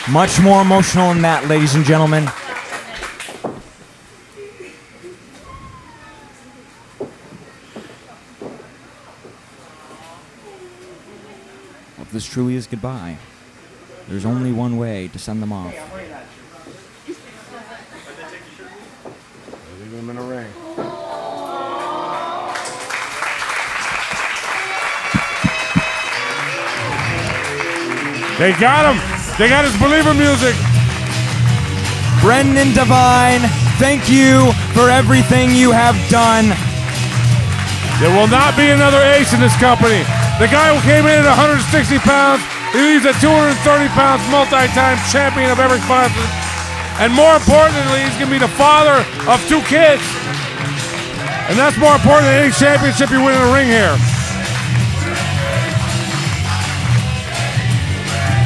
much more emotional than that, ladies and gentlemen. If this truly is goodbye, there's only one way to send them off. Leave them in a ring. They got him. They got his believer music. Brendan Devine, thank you for everything you have done. There will not be another ace in this company. The guy who came in at 160 pounds, he leaves at 230 pounds, multi-time champion of every class. And more importantly, he's going to be the father of 2 kids. And that's more important than any championship you win in a ring here.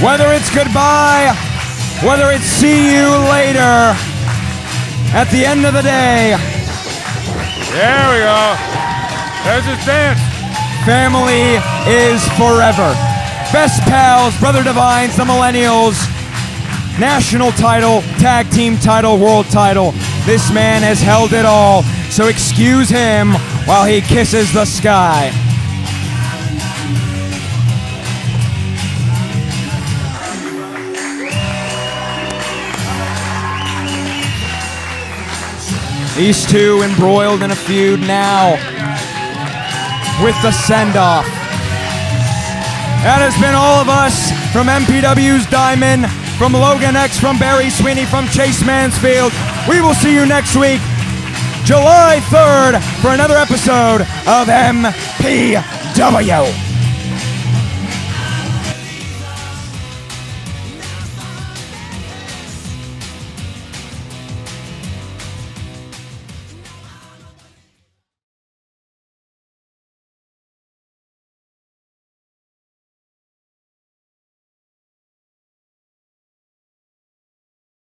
Whether it's goodbye, whether it's see you later, at the end of the day, there we go. There's his dance. Family is forever. Best pals, Brother Divines, the Millennials, national title, tag team title, world title. This man has held it all, so excuse him while he kisses the sky. These two embroiled in a feud now with the send-off. That has been all of us from MPW's Diamond, from Logan X, from Barry Sweeney, from Chase Mansfield. We will see you next week, July 3rd, for another episode of MPW.